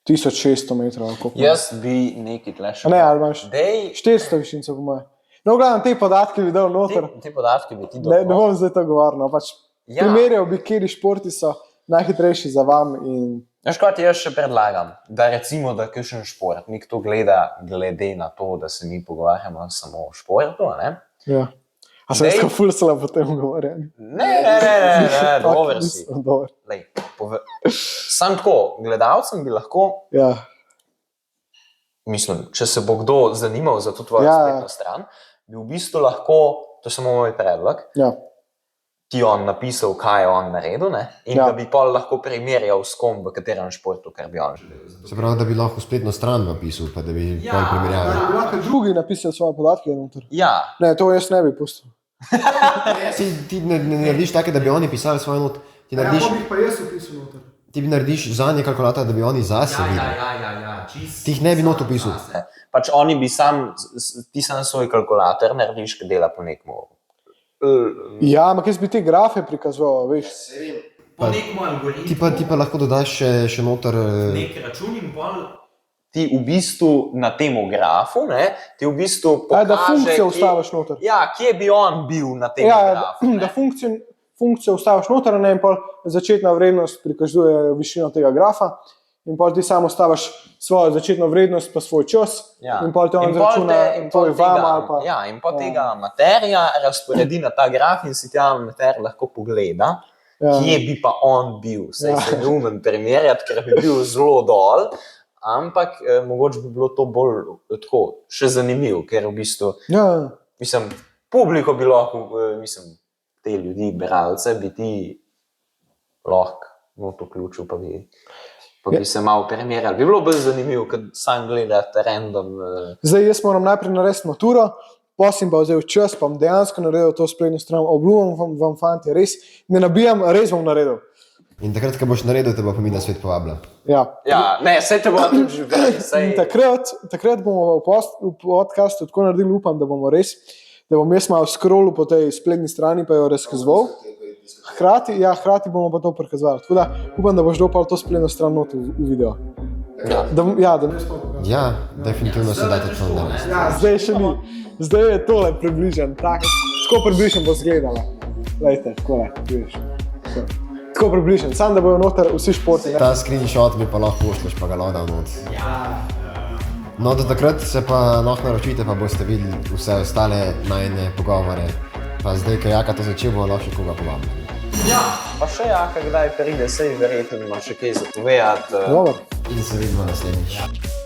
[SPEAKER 1] 1600 metrov ali koliko.
[SPEAKER 3] Jaz bi nekaj tle še.
[SPEAKER 1] Ne, ali imaš
[SPEAKER 3] Dej,
[SPEAKER 1] 400 višincev po moje. No, gledam, te podatke bi dal noter.
[SPEAKER 3] te podatke bi ti
[SPEAKER 1] Ne
[SPEAKER 3] dobro.
[SPEAKER 1] bom zdaj to govoril, no, pač
[SPEAKER 3] Ja.
[SPEAKER 1] primerjal bi, kateri športi so najhitrejši za vam in
[SPEAKER 3] Veš, kaj ti jaz še predlagam? Da recimo, da kakšen športnik to gleda glede na to, da se mi pogovarjamo samo o športu, ne?
[SPEAKER 1] ja. A sem jaz ful slabo o tem govoril?
[SPEAKER 3] Ne, dober si.
[SPEAKER 1] Dober.
[SPEAKER 3] Lej, sam tako, gledalcem bi lahko,
[SPEAKER 1] Ja,
[SPEAKER 3] mislim, če se bo kdo zanimal za to tvojo
[SPEAKER 1] Ja.
[SPEAKER 3] spletno stran, bi v bistvu lahko, to je samo moj predlog,
[SPEAKER 1] ja.
[SPEAKER 3] ti on napisal, kaj je on naredil, ne? In
[SPEAKER 1] Ja.
[SPEAKER 3] da bi pol lahko primerjal s kom, v katerem športu, kar bi on želel.
[SPEAKER 2] Se pravi, da bi lahko spletno stran napisal, pa da bi pol primerjali.
[SPEAKER 1] Bi lahko drugi napisali svoje podatke noter.
[SPEAKER 3] Ja,
[SPEAKER 1] Ne, to jaz ne bi pustil.
[SPEAKER 2] Ti ne narediš take, da bi oni pisali svoje not. Ti narediš,
[SPEAKER 1] bi jih pa jaz upisal noter.
[SPEAKER 2] ti narediš zanje kalkulator, da bi oni zase videli.
[SPEAKER 4] čist.
[SPEAKER 2] Ti jih ne bi not opisal.
[SPEAKER 3] pač oni bi ti sam svoj kalkulator narediš, ki dela po nekmu.
[SPEAKER 1] Ja, ampak jaz bi te grafe prikazoval, veš.
[SPEAKER 4] Po nekem algoritmu,
[SPEAKER 2] Ti pa lahko dodaš še noter.
[SPEAKER 4] nek račun in pol.
[SPEAKER 3] Ti v bistvu na tem grafu, ne, ti v bistvu pokaže,
[SPEAKER 1] Da funkcijo ustaviš noter.
[SPEAKER 3] Ja, kje bi on bil na tem
[SPEAKER 1] Ja,
[SPEAKER 3] grafu.
[SPEAKER 1] da funkcijo ustaviš noter, ne, in pol začetna vrednost prikazuje višino tega grafa. In pol ti samo staviš svojo začetno vrednost, pa svoj čas,
[SPEAKER 3] Ja.
[SPEAKER 1] in pol te on
[SPEAKER 3] In pol
[SPEAKER 1] zračuna,
[SPEAKER 3] te-
[SPEAKER 1] tvoj vam ali pa.
[SPEAKER 3] Ja, in po tega amaterja razporedi na ta graf in si ta amater lahko pogleda,
[SPEAKER 1] Ja.
[SPEAKER 3] kje bi pa on bil. Saj
[SPEAKER 1] Ja.
[SPEAKER 3] se ne umem primerjati, ker bi bil zelo dol, ampak mogoče bi bilo to bolj tako, še zanimivo, ker v bistvu,
[SPEAKER 1] Ja,
[SPEAKER 3] mislim, publiko bi lahko, mislim, te ljudi, bralce, bi ti lahko not vključil, pa bi se malo primerjali. Bi bilo bolj zanimivo, kot sam gledati random.
[SPEAKER 1] Zdaj jaz moram najprej narediti maturo, potem pa vzel čas, pa bom dejansko naredil to spletno stran. Obljubim vam, fanti, res ne nabijam, res bom naredil.
[SPEAKER 2] In takrat, ko boš naredil, te bo pa mi na svet povabila.
[SPEAKER 1] Ja.
[SPEAKER 3] Ja, ne, saj te bo tudi živeli.
[SPEAKER 1] In takrat bomo v podkastu tako naredili, upam, da bomo res, da bom jaz malo scrollu po tej spletni strani, pa jo razkazoval. Hkrati bomo pa to prikazovali. Tako da upam, da boš dopal to spletno stran not v video.
[SPEAKER 3] Ja.
[SPEAKER 1] Da
[SPEAKER 2] Ja, definitivno se da to narediti.
[SPEAKER 1] Ja, zdaj še ni. Zdaj je tole približen. Tako približen bo zgledala. Lejte, takole, vidiš. Tako približen, samo da bojo noter vsi športi.
[SPEAKER 2] Ta screenshot mi pa lahko pošlješ, pa ga loda not. No, do takrat se pa lahko naročite, pa boste videli vse ostale najne pogovore. Pa zdaj, ko Jaka to začel, bo lahko še koga povabili.
[SPEAKER 3] Pa še Jaka, kdaj pride, sej verjetno ima še kaj za povedati.
[SPEAKER 1] Dobro.
[SPEAKER 2] In se vidimo naslednjič.